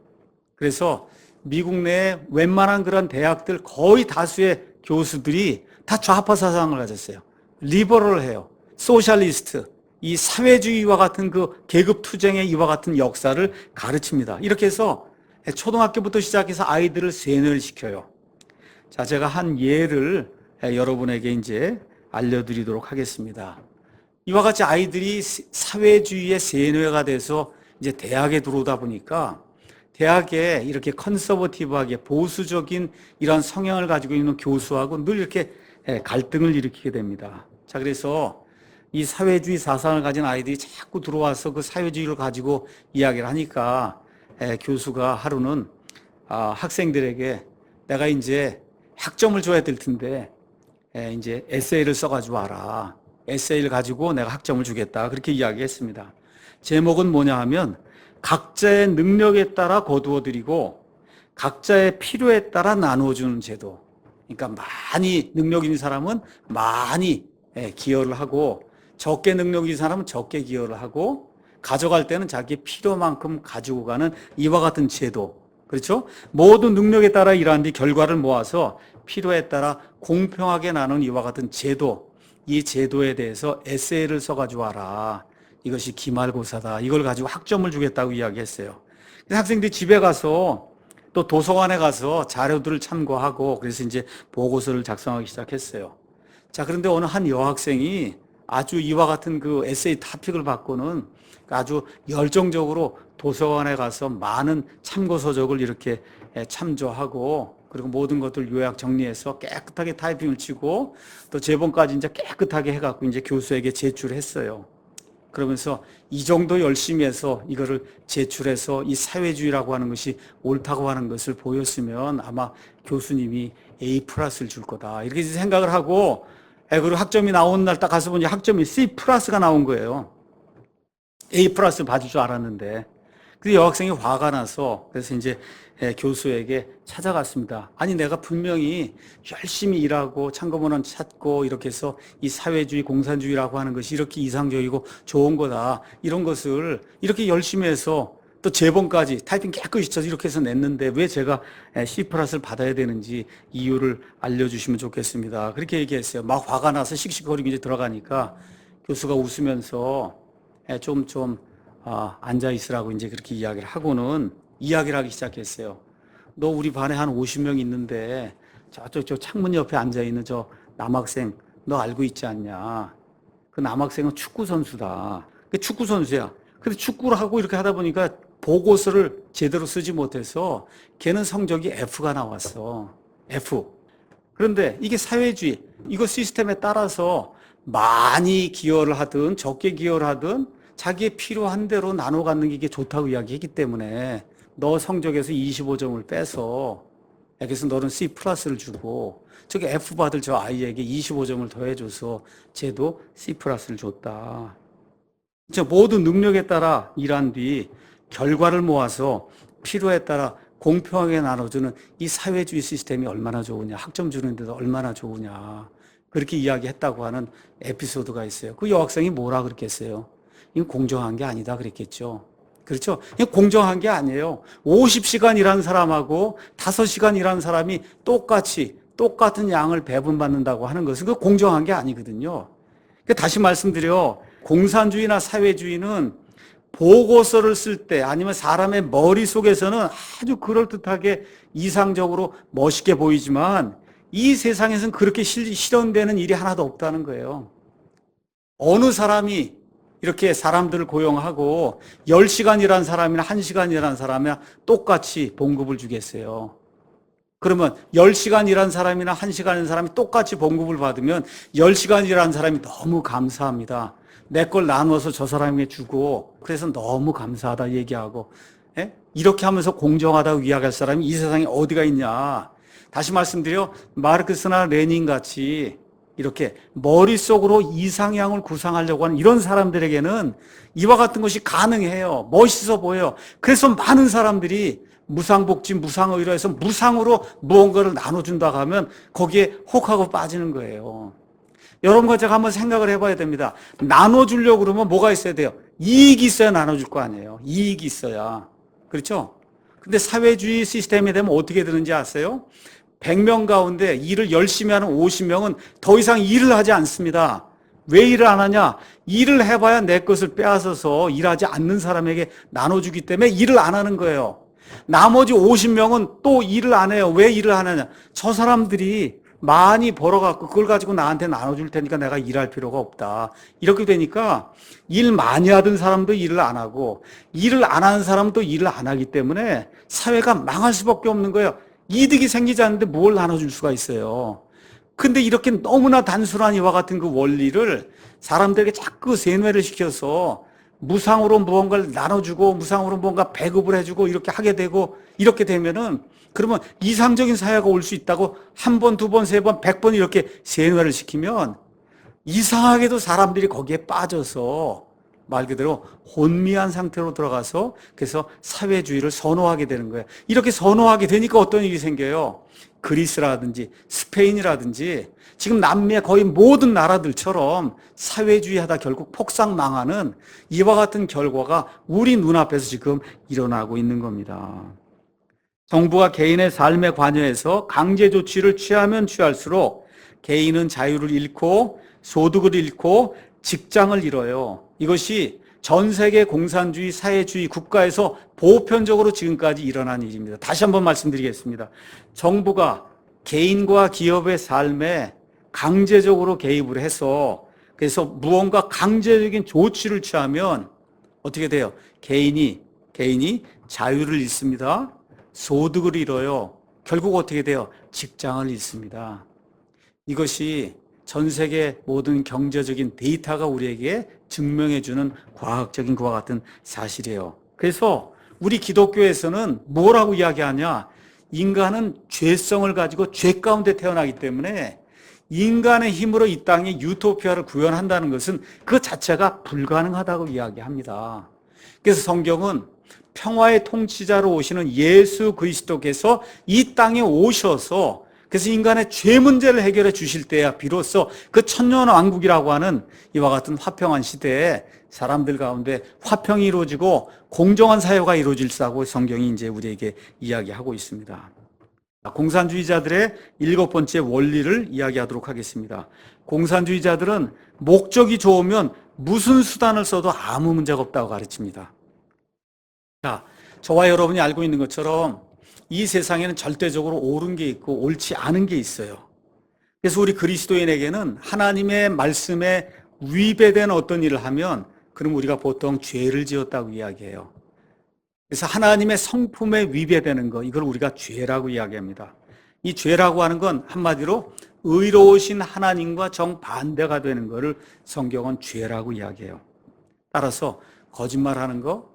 그래서 미국 내 웬만한 그런 대학들 거의 다수의 교수들이 다 좌파 사상을 가졌어요. 리버럴해요. 소셜리스트, 이 사회주의와 같은 그 계급 투쟁의 이와 같은 역사를 가르칩니다. 이렇게 해서 초등학교부터 시작해서 아이들을 세뇌를 시켜요. 자, 제가 한 예를 여러분에게 이제 알려드리도록 하겠습니다. 이와 같이 아이들이 사회주의의 세뇌가 돼서 이제 대학에 들어오다 보니까 대학에 이렇게 컨서버티브하게 보수적인 이런 성향을 가지고 있는 교수하고 늘 이렇게 갈등을 일으키게 됩니다. 자, 그래서 이 사회주의 사상을 가진 아이들이 자꾸 들어와서 그 사회주의를 가지고 이야기를 하니까 교수가 하루는 학생들에게 내가 이제 학점을 줘야 될 텐데 이제 에세이를 써가지고 와라. 에세이를 가지고 내가 학점을 주겠다. 그렇게 이야기했습니다. 제목은 뭐냐 하면 각자의 능력에 따라 거두어드리고 각자의 필요에 따라 나누어주는 제도. 그러니까 많이 능력 있는 사람은 많이 기여를 하고 적게 능력 있는 사람은 적게 기여를 하고 가져갈 때는 자기 필요만큼 가지고 가는 이와 같은 제도. 그렇죠? 모든 능력에 따라 일하는 뒤 결과를 모아서 필요에 따라 공평하게 나눈 이와 같은 제도, 이 제도에 대해서 에세이를 써가지고 와라. 이것이 기말고사다. 이걸 가지고 학점을 주겠다고 이야기했어요. 그래서 학생들이 집에 가서 또 도서관에 가서 자료들을 참고하고 그래서 이제 보고서를 작성하기 시작했어요. 자, 그런데 어느 한 여학생이 아주 이와 같은 그 에세이 토픽을 받고는 아주 열정적으로 도서관에 가서 많은 참고서적을 이렇게 참조하고 그리고 모든 것들 요약 정리해서 깨끗하게 타이핑을 치고 또 제본까지 이제 깨끗하게 해갖고 이제 교수에게 제출했어요. 그러면서 이 정도 열심히 해서 이거를 제출해서 이 사회주의라고 하는 것이 옳다고 하는 것을 보였으면 아마 교수님이 A 플러스를 줄 거다. 이렇게 생각을 하고 그리고 학점이 나오는 날 딱 가서 보니 학점이 C 플러스가 나온 거예요. A 플러스 받을 줄 알았는데. 그래서 여학생이 화가 나서 그래서 이제 교수에게 찾아갔습니다. 아니 내가 분명히 열심히 일하고 참고문헌 찾고 이렇게 해서 이 사회주의 공산주의라고 하는 것이 이렇게 이상적이고 좋은 거다. 이런 것을 이렇게 열심히 해서 또 제본까지 타이핑 깨끗이 쳐서 이렇게 해서 냈는데 왜 제가 C 플러스를 받아야 되는지 이유를 알려주시면 좋겠습니다. 그렇게 얘기했어요. 막 화가 나서 씩씩거리고 이제 들어가니까 교수가 웃으면서 앉아 있으라고 이제 그렇게 이야기를 하고는 이야기를 하기 시작했어요. 너 우리 반에 한 50명 있는데 저 창문 옆에 앉아 있는 저 남학생 너 알고 있지 않냐? 그 남학생은 축구 선수다. 그 축구 선수야. 근데 축구를 하고 이렇게 하다 보니까 보고서를 제대로 쓰지 못해서 걔는 성적이 F가 나왔어. F. 그런데 이게 사회주의, 이거 시스템에 따라서 많이 기여를 하든 적게 기여를 하든 자기의 필요한 대로 나눠 갖는 게 이게 좋다고 이야기했기 때문에 너 성적에서 25점을 빼서 그래서 너는 C 플러스를 주고 저기 F 받을 저 아이에게 25점을 더해줘서 쟤도 C 플러스를 줬다. 모든 능력에 따라 일한 뒤 결과를 모아서 필요에 따라 공평하게 나눠주는 이 사회주의 시스템이 얼마나 좋으냐, 학점 주는 데도 얼마나 좋으냐 그렇게 이야기했다고 하는 에피소드가 있어요. 그 여학생이 뭐라 그랬겠어요? 이건 공정한 게 아니다 그랬겠죠. 그렇죠? 이건 공정한 게 아니에요. 50시간 일한 사람하고 5시간 일한 사람이 똑같은 양을 배분받는다고 하는 것은 그 공정한 게 아니거든요. 다시 말씀드려 공산주의나 사회주의는 보고서를 쓸 때 아니면 사람의 머릿속에서는 아주 그럴듯하게 이상적으로 멋있게 보이지만 이 세상에서는 그렇게 실현되는 일이 하나도 없다는 거예요. 어느 사람이 이렇게 사람들을 고용하고 10시간 일한 사람이나 1시간 일한 사람이나 똑같이 봉급을 주겠어요. 그러면 10시간 일한 사람이나 1시간 일한 사람이 똑같이 봉급을 받으면 10시간 일한 사람이 너무 감사합니다. 내 걸 나눠서 저 사람에게 주고 그래서 너무 감사하다 얘기하고 이렇게 하면서 공정하다고 이야기할 사람이 이 세상에 어디가 있냐. 다시 말씀드려 마르크스나 레닌 같이 이렇게 머릿속으로 이상향을 구상하려고 하는 이런 사람들에게는 이와 같은 것이 가능해요. 멋있어 보여요. 그래서 많은 사람들이 무상복지, 무상의료 해서 무상으로 무언가를 나눠준다고 하면 거기에 혹하고 빠지는 거예요. 여러분과 제가 한번 생각을 해봐야 됩니다. 나눠주려고 그러면 뭐가 있어야 돼요? 이익이 있어야 나눠줄 거 아니에요. 이익이 있어야. 그렇죠? 근데 사회주의 시스템이 되면 어떻게 되는지 아세요? 100명 가운데 일을 열심히 하는 50명은 더 이상 일을 하지 않습니다. 왜 일을 안 하냐? 일을 해봐야 내 것을 빼앗아서 일하지 않는 사람에게 나눠주기 때문에 일을 안 하는 거예요. 나머지 50명은 또 일을 안 해요. 왜 일을 안 하냐? 저 사람들이 많이 벌어갖고 그걸 가지고 나한테 나눠줄 테니까 내가 일할 필요가 없다. 이렇게 되니까 일 많이 하던 사람도 일을 안 하고 일을 안 하는 사람도 일을 안 하기 때문에 사회가 망할 수밖에 없는 거예요. 이득이 생기지 않는데 뭘 나눠줄 수가 있어요. 근데 이렇게 너무나 단순한 이와 같은 그 원리를 사람들에게 자꾸 세뇌를 시켜서 무상으로 무언가를 나눠주고 무상으로 뭔가 배급을 해주고 이렇게 하게 되고 이렇게 되면은 그러면 이상적인 사회가 올 수 있다고 한 번, 두 번, 세 번, 100번 이렇게 세뇌를 시키면 이상하게도 사람들이 거기에 빠져서 말 그대로 혼미한 상태로 들어가서 그래서 사회주의를 선호하게 되는 거예요. 이렇게 선호하게 되니까 어떤 일이 생겨요? 그리스라든지 스페인이라든지 지금 남미의 거의 모든 나라들처럼 사회주의 하다 결국 폭삭 망하는 이와 같은 결과가 우리 눈앞에서 지금 일어나고 있는 겁니다. 정부가 개인의 삶에 관여해서 강제 조치를 취하면 취할수록 개인은 자유를 잃고 소득을 잃고 직장을 잃어요. 이것이 전 세계 공산주의, 사회주의 국가에서 보편적으로 지금까지 일어난 일입니다. 다시 한번 말씀드리겠습니다. 정부가 개인과 기업의 삶에 강제적으로 개입을 해서 그래서 무언가 강제적인 조치를 취하면 어떻게 돼요? 개인이 자유를 잃습니다. 소득을 잃어요. 결국 어떻게 돼요? 직장을 잃습니다. 이것이 전 세계 모든 경제적인 데이터가 우리에게 증명해주는 과학적인 것과 같은 사실이에요. 그래서 우리 기독교에서는 뭐라고 이야기하냐? 인간은 죄성을 가지고 죄 가운데 태어나기 때문에 인간의 힘으로 이 땅에 유토피아를 구현한다는 것은 그 자체가 불가능하다고 이야기합니다. 그래서 성경은 평화의 통치자로 오시는 예수 그리스도께서 이 땅에 오셔서 그래서 인간의 죄 문제를 해결해 주실 때야 비로소 그 천년왕국이라고 하는 이와 같은 화평한 시대에 사람들 가운데 화평이 이루어지고 공정한 사회가 이루어질사고 성경이 이제 우리에게 이야기하고 있습니다. 공산주의자들의 7번째 원리를 이야기하도록 하겠습니다. 공산주의자들은 목적이 좋으면 무슨 수단을 써도 아무 문제가 없다고 가르칩니다. 자, 저와 여러분이 알고 있는 것처럼 이 세상에는 절대적으로 옳은 게 있고 옳지 않은 게 있어요. 그래서 우리 그리스도인에게는 하나님의 말씀에 위배된 어떤 일을 하면 그럼 우리가 보통 죄를 지었다고 이야기해요. 그래서 하나님의 성품에 위배되는 거, 이걸 우리가 죄라고 이야기합니다. 이 죄라고 하는 건 한마디로 의로우신 하나님과 정반대가 되는 것을 성경은 죄라고 이야기해요. 따라서 거짓말하는 거,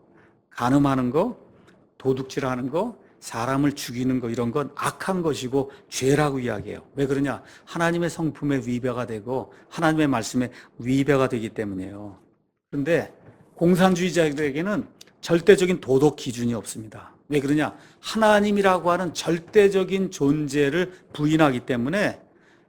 간음하는 거, 도둑질하는 거, 사람을 죽이는 거 이런 건 악한 것이고 죄라고 이야기해요. 왜 그러냐? 하나님의 성품에 위배가 되고 하나님의 말씀에 위배가 되기 때문이에요. 그런데 공산주의자들에게는 절대적인 도덕 기준이 없습니다. 왜 그러냐? 하나님이라고 하는 절대적인 존재를 부인하기 때문에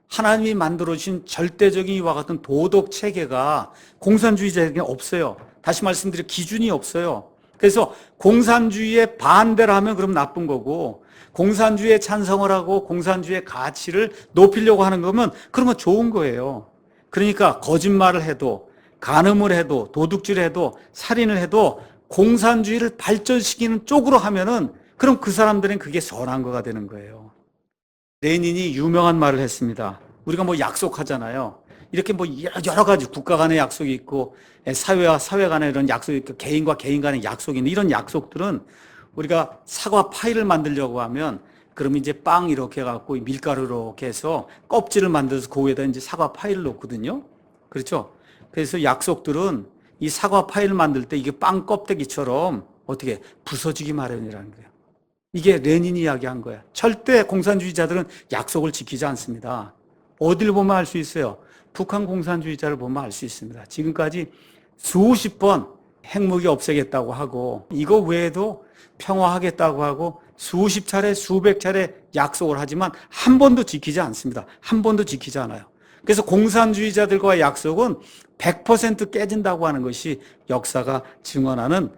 하나님이 만들어주신 절대적인 이와 같은 도덕 체계가 공산주의자에게 없어요. 다시 말씀드려 기준이 없어요. 그래서 공산주의에 반대를 하면 그럼 나쁜 거고 공산주의에 찬성을 하고 공산주의의 가치를 높이려고 하는 거면 그러면 좋은 거예요. 그러니까 거짓말을 해도 간음을 해도 도둑질을 해도 살인을 해도 공산주의를 발전시키는 쪽으로 하면은 그럼 그 사람들은 그게 선한 거가 되는 거예요. 레닌이 유명한 말을 했습니다. 우리가 뭐 약속하잖아요. 이렇게 뭐 여러 가지 국가 간의 약속이 있고 사회와 사회 간의 이런 약속이 있고 개인과 개인 간의 약속이 있는 이런 약속들은 우리가 사과 파이를 만들려고 하면 그러면 이제 빵 이렇게 해갖고 밀가루 이렇게 해서 껍질을 만들어서 그 위에다 이제 사과 파이를 놓거든요. 그렇죠? 그래서 약속들은 이 사과 파이를 만들 때 이게 빵 껍데기처럼 어떻게 부서지기 마련이라는 거예요. 이게 레닌이 이야기한 거야. 절대 공산주의자들은 약속을 지키지 않습니다. 어딜 보면 알 수 있어요. 북한 공산주의자를 보면 알 수 있습니다. 지금까지 수십 번 핵무기 없애겠다고 하고 이거 외에도 평화하겠다고 하고 수십 차례 수백 차례 약속을 하지만 한 번도 지키지 않습니다. 한 번도 지키지 않아요. 그래서 공산주의자들과의 약속은 100% 깨진다고 하는 것이 역사가 증언하는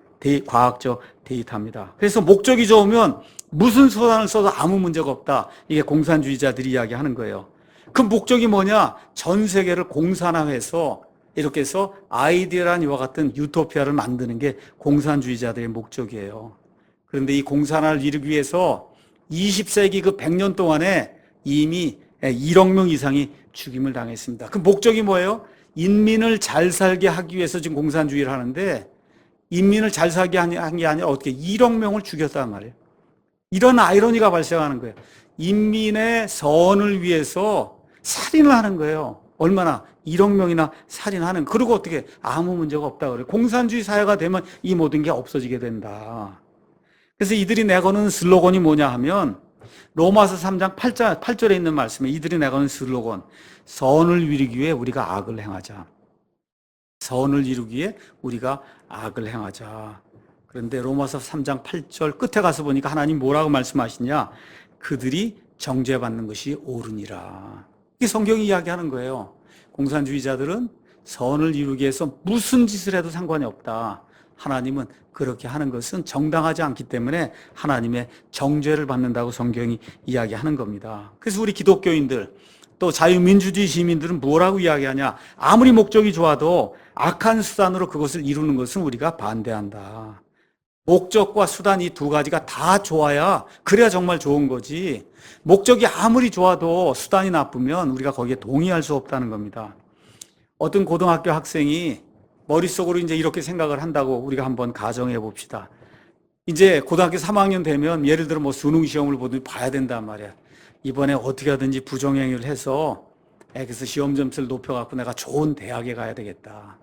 과학적 데이터입니다. 그래서 목적이 좋으면 무슨 수단을 써도 아무 문제가 없다. 이게 공산주의자들이 이야기하는 거예요. 그 목적이 뭐냐? 전 세계를 공산화해서 이렇게 해서 아이디어란 이와 같은 유토피아를 만드는 게 공산주의자들의 목적이에요. 그런데 이 공산화를 이루기 위해서 20세기 그 100년 동안에 이미 1억 명 이상이 죽임을 당했습니다. 그 목적이 뭐예요? 인민을 잘 살게 하기 위해서 지금 공산주의를 하는데 인민을 잘 살게 한 게 아니라 어떻게 1억 명을 죽였단 말이에요. 이런 아이러니가 발생하는 거예요. 인민의 선을 위해서 살인을 하는 거예요. 얼마나 1억 명이나 살인하는. 그리고 어떻게 아무 문제가 없다 그래요. 공산주의 사회가 되면 이 모든 게 없어지게 된다. 그래서 이들이 내거는 슬로건이 뭐냐 하면 로마서 3장 8절에 있는 말씀에 이들이 내거는 슬로건 선을 이루기 위해 우리가 악을 행하자. 선을 이루기 위해 우리가 악을 행하자. 그런데 로마서 3장 8절 끝에 가서 보니까 하나님 뭐라고 말씀하시냐? 그들이 정죄받는 것이 옳으니라. 이게 성경이 이야기하는 거예요. 공산주의자들은 선을 이루기 위해서 무슨 짓을 해도 상관이 없다. 하나님은 그렇게 하는 것은 정당하지 않기 때문에 하나님의 정죄를 받는다고 성경이 이야기하는 겁니다. 그래서 우리 기독교인들 또 자유민주주의 시민들은 뭐라고 이야기하냐? 아무리 목적이 좋아도 악한 수단으로 그것을 이루는 것은 우리가 반대한다. 목적과 수단 이 두 가지가 다 좋아야 그래야 정말 좋은 거지. 목적이 아무리 좋아도 수단이 나쁘면 우리가 거기에 동의할 수 없다는 겁니다. 어떤 고등학교 학생이 머릿속으로 이제 이렇게 생각을 한다고 우리가 한번 가정해 봅시다. 이제 고등학교 3학년 되면 예를 들어 뭐 수능 시험을 보든지 봐야 된단 말이야. 이번에 어떻게 하든지 부정행위를 해서 그래서 시험 점수를 높여갖고 내가 좋은 대학에 가야 되겠다.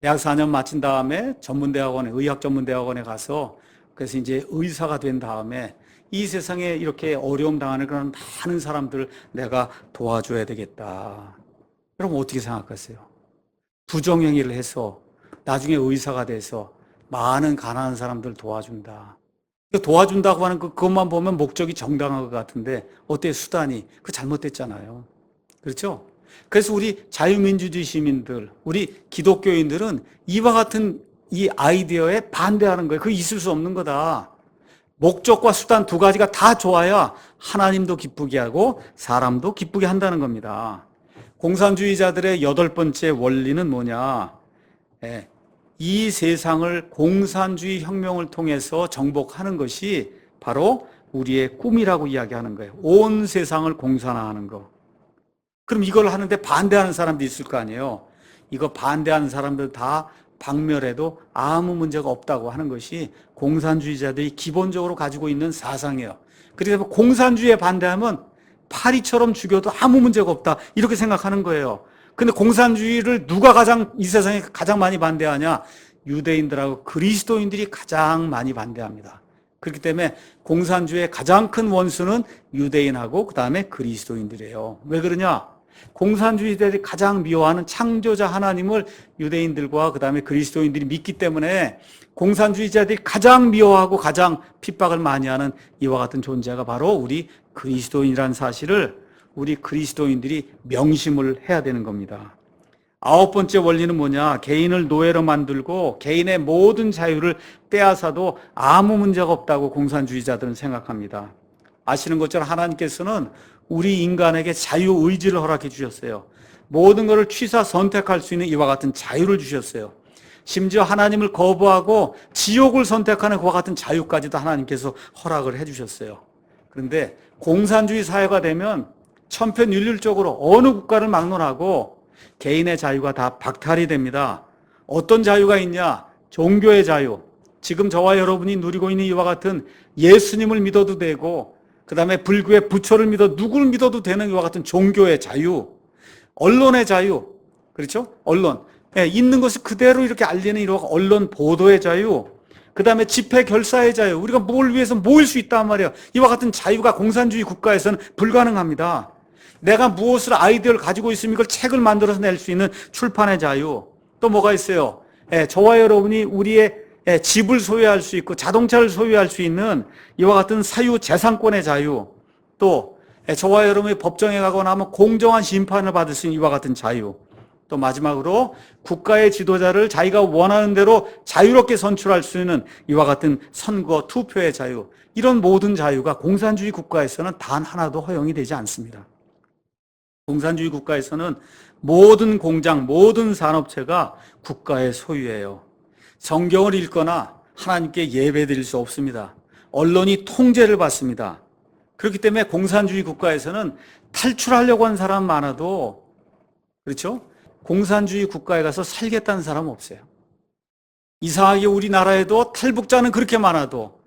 대학 4년 마친 다음에 전문대학원에, 의학전문대학원에 가서 그래서 이제 의사가 된 다음에 이 세상에 이렇게 어려움 당하는 그런 많은 사람들을 내가 도와줘야 되겠다. 그럼 어떻게 생각하세요? 부정행위를 해서 나중에 의사가 돼서 많은 가난한 사람들 도와준다. 도와준다고 하는 그것만 보면 목적이 정당한 것 같은데 어때요? 수단이? 그거 잘못됐잖아요. 그렇죠? 그래서 우리 자유민주주의 시민들, 우리 기독교인들은 이와 같은 이 아이디어에 반대하는 거예요. 그거 있을 수 없는 거다. 목적과 수단 두 가지가 다 좋아야 하나님도 기쁘게 하고 사람도 기쁘게 한다는 겁니다. 공산주의자들의 8번째 원리는 뭐냐? 이 세상을 공산주의 혁명을 통해서 정복하는 것이 바로 우리의 꿈이라고 이야기하는 거예요. 온 세상을 공산화하는 거. 그럼 이걸 하는데 반대하는 사람도 있을 거 아니에요. 이거 반대하는 사람들 다 박멸해도 아무 문제가 없다고 하는 것이 공산주의자들이 기본적으로 가지고 있는 사상이에요. 그래서 공산주의에 반대하면 파리처럼 죽여도 아무 문제가 없다 이렇게 생각하는 거예요. 근데 공산주의를 누가 이 세상에 가장 많이 반대하냐? 유대인들하고 그리스도인들이 가장 많이 반대합니다. 그렇기 때문에 공산주의의 가장 큰 원수는 유대인하고 그 다음에 그리스도인들이에요. 왜 그러냐? 공산주의자들이 가장 미워하는 창조자 하나님을 유대인들과 그 다음에 그리스도인들이 믿기 때문에 공산주의자들이 가장 미워하고 가장 핍박을 많이 하는 이와 같은 존재가 바로 우리 그리스도인이라는 사실을 우리 그리스도인들이 명심을 해야 되는 겁니다. 9번째 원리는 뭐냐? 개인을 노예로 만들고 개인의 모든 자유를 빼앗아도 아무 문제가 없다고 공산주의자들은 생각합니다. 아시는 것처럼 하나님께서는 우리 인간에게 자유의지를 허락해 주셨어요. 모든 것을 취사 선택할 수 있는 이와 같은 자유를 주셨어요. 심지어 하나님을 거부하고 지옥을 선택하는 그와 같은 자유까지도 하나님께서 허락을 해 주셨어요. 그런데 공산주의 사회가 되면 천편일률적으로 어느 국가를 막론하고 개인의 자유가 다 박탈이 됩니다. 어떤 자유가 있냐? 종교의 자유. 지금 저와 여러분이 누리고 있는 이와 같은 예수님을 믿어도 되고 그 다음에 불교의 부처를 누구를 믿어도 되는 이와 같은 종교의 자유. 언론의 자유. 그렇죠? 언론. 있는 것을 그대로 이렇게 알리는 이런 언론 보도의 자유. 그 다음에 집회 결사의 자유. 우리가 뭘 위해서 모일 수 있단 말이에요. 이와 같은 자유가 공산주의 국가에서는 불가능합니다. 내가 무엇을 아이디어를 가지고 있으면 이걸 책을 만들어서 낼 수 있는 출판의 자유. 또 뭐가 있어요? 저와 여러분이 우리의 집을 소유할 수 있고 자동차를 소유할 수 있는 이와 같은 사유 재산권의 자유. 또 저와 여러분이 법정에 가거나 하면 공정한 심판을 받을 수 있는 이와 같은 자유. 또 마지막으로 국가의 지도자를 자기가 원하는 대로 자유롭게 선출할 수 있는 이와 같은 선거, 투표의 자유. 이런 모든 자유가 공산주의 국가에서는 단 하나도 허용이 되지 않습니다. 공산주의 국가에서는 모든 공장, 모든 산업체가 국가의 소유예요. 성경을 읽거나 하나님께 예배드릴 수 없습니다. 언론이 통제를 받습니다. 그렇기 때문에 공산주의 국가에서는 탈출하려고 하는 사람 많아도 그렇죠? 공산주의 국가에 가서 살겠다는 사람은 없어요. 이상하게 우리나라에도 탈북자는 그렇게 많아도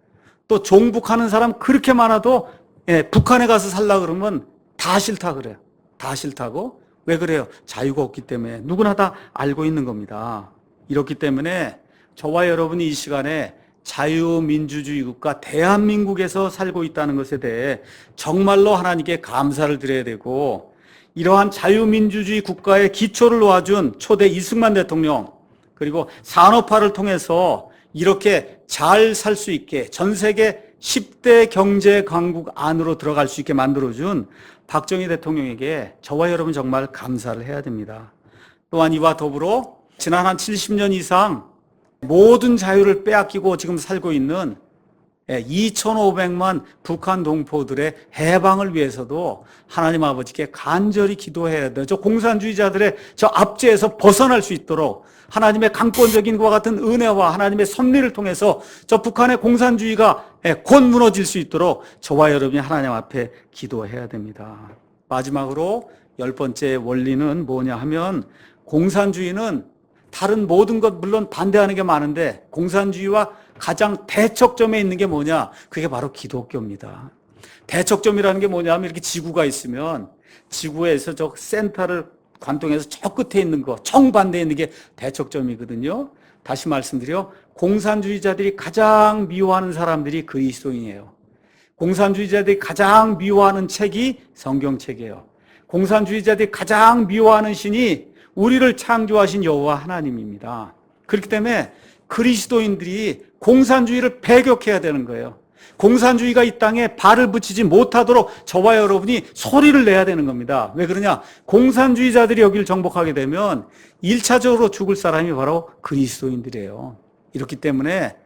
또 종북하는 사람 그렇게 많아도 북한에 가서 살라 그러면 다 싫다 그래요. 다 싫다고? 왜 그래요? 자유가 없기 때문에 누구나 다 알고 있는 겁니다. 이렇기 때문에 저와 여러분이 이 시간에 자유민주주의 국가 대한민국에서 살고 있다는 것에 대해 정말로 하나님께 감사를 드려야 되고 이러한 자유민주주의 국가의 기초를 놓아준 초대 이승만 대통령 그리고 산업화를 통해서 이렇게 잘 살 수 있게 전 세계 10대 경제 강국 안으로 들어갈 수 있게 만들어준 박정희 대통령에게 저와 여러분 정말 감사를 해야 됩니다. 또한 이와 더불어 지난 한 70년 이상 모든 자유를 빼앗기고 지금 살고 있는 2,500만 북한 동포들의 해방을 위해서도 하나님 아버지께 간절히 기도해야 돼요. 저 공산주의자들의 저 압제에서 벗어날 수 있도록 하나님의 강권적인 것과 같은 은혜와 하나님의 섭리를 통해서 저 북한의 공산주의가 곧 무너질 수 있도록 저와 여러분이 하나님 앞에 기도해야 됩니다. 마지막으로 10번째 원리는 뭐냐 하면, 공산주의는 다른 모든 것 물론 반대하는 게 많은데 공산주의와 가장 대척점에 있는 게 뭐냐? 그게 바로 기독교입니다. 대척점이라는 게 뭐냐 하면, 이렇게 지구가 있으면 지구에서 저 센터를 관통해서 저 끝에 있는 거, 정반대에 있는 게 대척점이거든요. 다시 말씀드려, 공산주의자들이 가장 미워하는 사람들이 그리스도인이에요. 공산주의자들이 가장 미워하는 책이 성경책이에요. 공산주의자들이 가장 미워하는 신이 우리를 창조하신 여호와 하나님입니다. 그렇기 때문에 그리스도인들이 공산주의를 배격해야 되는 거예요. 공산주의가 이 땅에 발을 붙이지 못하도록 저와 여러분이 소리를 내야 되는 겁니다. 왜 그러냐? 공산주의자들이 여기를 정복하게 되면 1차적으로 죽을 사람이 바로 그리스도인들이에요. 이렇기 때문에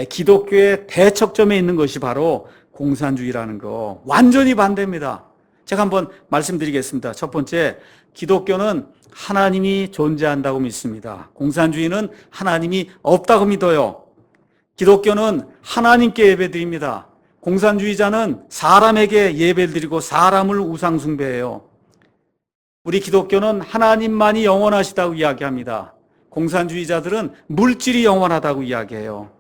기독교의 대척점에 있는 것이 바로 공산주의라는 거, 완전히 반대입니다. 제가 한번 말씀드리겠습니다. 첫 번째, 기독교는 하나님이 존재한다고 믿습니다. 공산주의는 하나님이 없다고 믿어요. 기독교는 하나님께 예배드립니다. 공산주의자는 사람에게 예배를 드리고 사람을 우상숭배해요. 우리 기독교는 하나님만이 영원하시다고 이야기합니다. 공산주의자들은 물질이 영원하다고 이야기해요.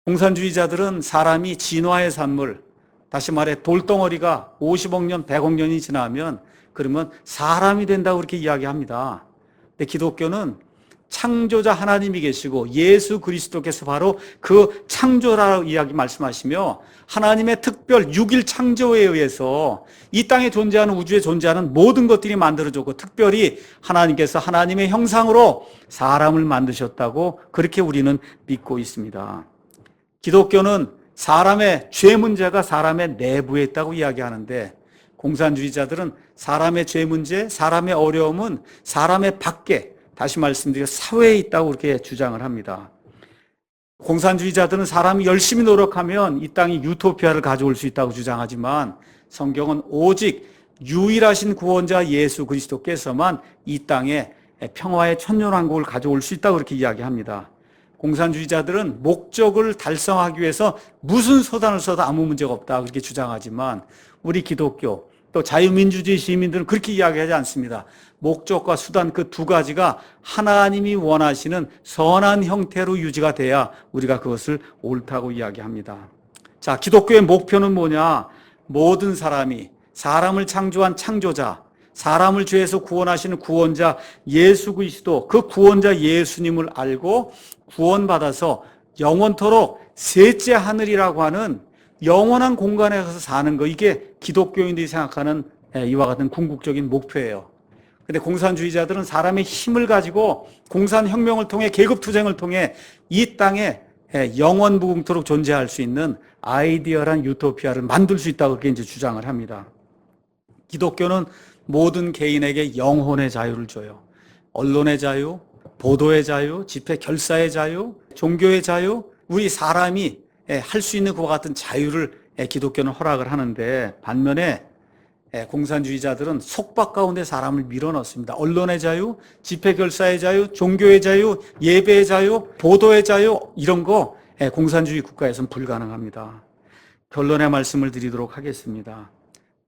공산주의자들은 사람이 진화의 산물, 다시 말해 돌덩어리가 50억 년, 100억 년이 지나면 그러면 사람이 된다고 그렇게 이야기합니다. 근데 기독교는 창조자 하나님이 계시고 예수 그리스도께서 바로 그 창조라고 말씀하시며, 하나님의 특별 6일 창조에 의해서 이 땅에 존재하는, 우주에 존재하는 모든 것들이 만들어졌고, 특별히 하나님께서 하나님의 형상으로 사람을 만드셨다고 그렇게 우리는 믿고 있습니다. 기독교는 사람의 죄 문제가 사람의 내부에 있다고 이야기하는데, 공산주의자들은 사람의 죄 문제, 사람의 어려움은 사람의 밖에, 다시 말씀드려 사회에 있다고 그렇게 주장을 합니다. 공산주의자들은 사람이 열심히 노력하면 이 땅이 유토피아를 가져올 수 있다고 주장하지만, 성경은 오직 유일하신 구원자 예수 그리스도께서만 이 땅에 평화의 천년왕국을 가져올 수 있다고 그렇게 이야기합니다. 공산주의자들은 목적을 달성하기 위해서 무슨 수단을 써도 아무 문제가 없다 그렇게 주장하지만, 우리 기독교 또 자유민주주의 시민들은 그렇게 이야기하지 않습니다. 목적과 수단 그 두 가지가 하나님이 원하시는 선한 형태로 유지가 돼야 우리가 그것을 옳다고 이야기합니다. 자, 기독교의 목표는 뭐냐? 모든 사람이 사람을 창조한 창조자, 사람을 죄에서 구원하시는 구원자 예수 그리스도, 그 구원자 예수님을 알고 구원받아서 영원토록 셋째 하늘이라고 하는 영원한 공간에 가서 사는 거, 이게 기독교인들이 생각하는 이와 같은 궁극적인 목표예요. 근데 공산주의자들은 사람의 힘을 가지고 공산혁명을 통해, 계급투쟁을 통해 이 땅에 영원 무궁토록 존재할 수 있는 아이디어란 유토피아를 만들 수 있다고 그렇게 이제 주장을 합니다. 기독교는 모든 개인에게 영혼의 자유를 줘요. 언론의 자유, 보도의 자유, 집회 결사의 자유, 종교의 자유, 우리 사람이 할 수 있는 그와 같은 자유를 기독교는 허락을 하는데, 반면에 공산주의자들은 속박 가운데 사람을 밀어넣습니다. 언론의 자유, 집회 결사의 자유, 종교의 자유, 예배의 자유, 보도의 자유, 이런 거 공산주의 국가에서는 불가능합니다. 결론의 말씀을 드리도록 하겠습니다.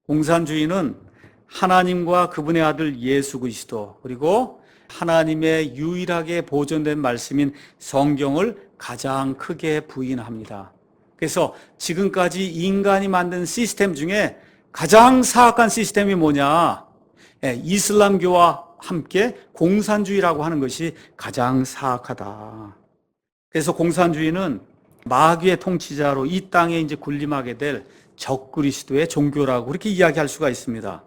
공산주의는 하나님과 그분의 아들 예수 그리스도, 그리고 하나님의 유일하게 보존된 말씀인 성경을 가장 크게 부인합니다. 그래서 지금까지 인간이 만든 시스템 중에 가장 사악한 시스템이 뭐냐? 이슬람교와 함께 공산주의라고 하는 것이 가장 사악하다. 그래서 공산주의는 마귀의 통치자로 이 땅에 이제 군림하게 될 적그리스도의 종교라고 그렇게 이야기할 수가 있습니다.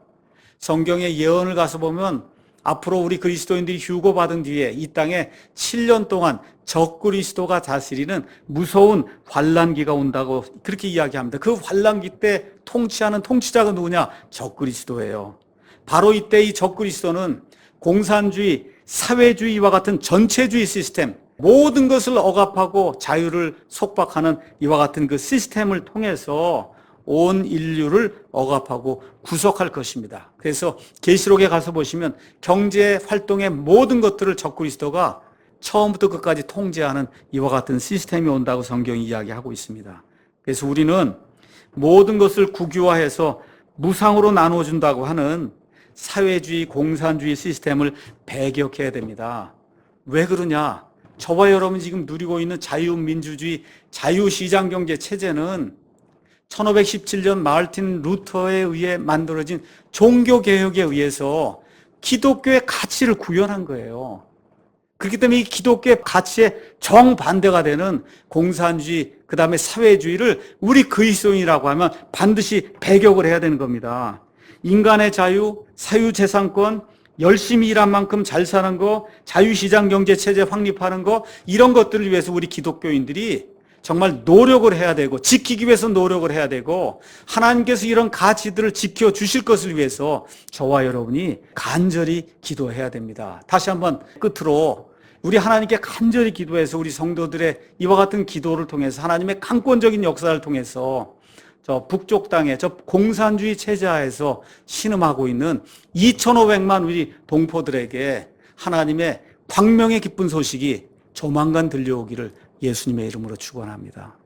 성경의 예언을 가서 보면 앞으로 우리 그리스도인들이 휴거받은 뒤에 이 땅에 7년 동안 적그리스도가 다스리는 무서운 환란기가 온다고 그렇게 이야기합니다. 그 환란기 때 통치하는 통치자가 누구냐? 적그리스도예요. 바로 이때 이 적그리스도는 공산주의, 사회주의와 같은 전체주의 시스템, 모든 것을 억압하고 자유를 속박하는 이와 같은 그 시스템을 통해서 온 인류를 억압하고 구속할 것입니다. 그래서 계시록에 가서 보시면 경제 활동의 모든 것들을 적그리스도가 처음부터 끝까지 통제하는 이와 같은 시스템이 온다고 성경이 이야기하고 있습니다. 그래서 우리는 모든 것을 국유화해서 무상으로 나눠준다고 하는 사회주의, 공산주의 시스템을 배격해야 됩니다. 왜 그러냐? 저와 여러분이 지금 누리고 있는 자유민주주의, 자유시장경제 체제는 1517년 마르틴 루터에 의해 만들어진 종교개혁에 의해서 기독교의 가치를 구현한 거예요. 그렇기 때문에 이 기독교의 가치에 정반대가 되는 공산주의, 그 다음에 사회주의를 우리 그리스도인이라고 하면 반드시 배격을 해야 되는 겁니다. 인간의 자유, 사유재산권, 열심히 일한 만큼 잘 사는 거, 자유시장 경제체제 확립하는 거, 이런 것들을 위해서 우리 기독교인들이 정말 노력을 해야 되고, 지키기 위해서 노력을 해야 되고, 하나님께서 이런 가치들을 지켜주실 것을 위해서 저와 여러분이 간절히 기도해야 됩니다. 다시 한번 끝으로 우리 하나님께 간절히 기도해서 우리 성도들의 이와 같은 기도를 통해서 하나님의 강권적인 역사를 통해서 저 북쪽 땅에 저 공산주의 체제하에서 신음하고 있는 2,500만 우리 동포들에게 하나님의 광명의 기쁜 소식이 조만간 들려오기를 예수님의 이름으로 축원합니다.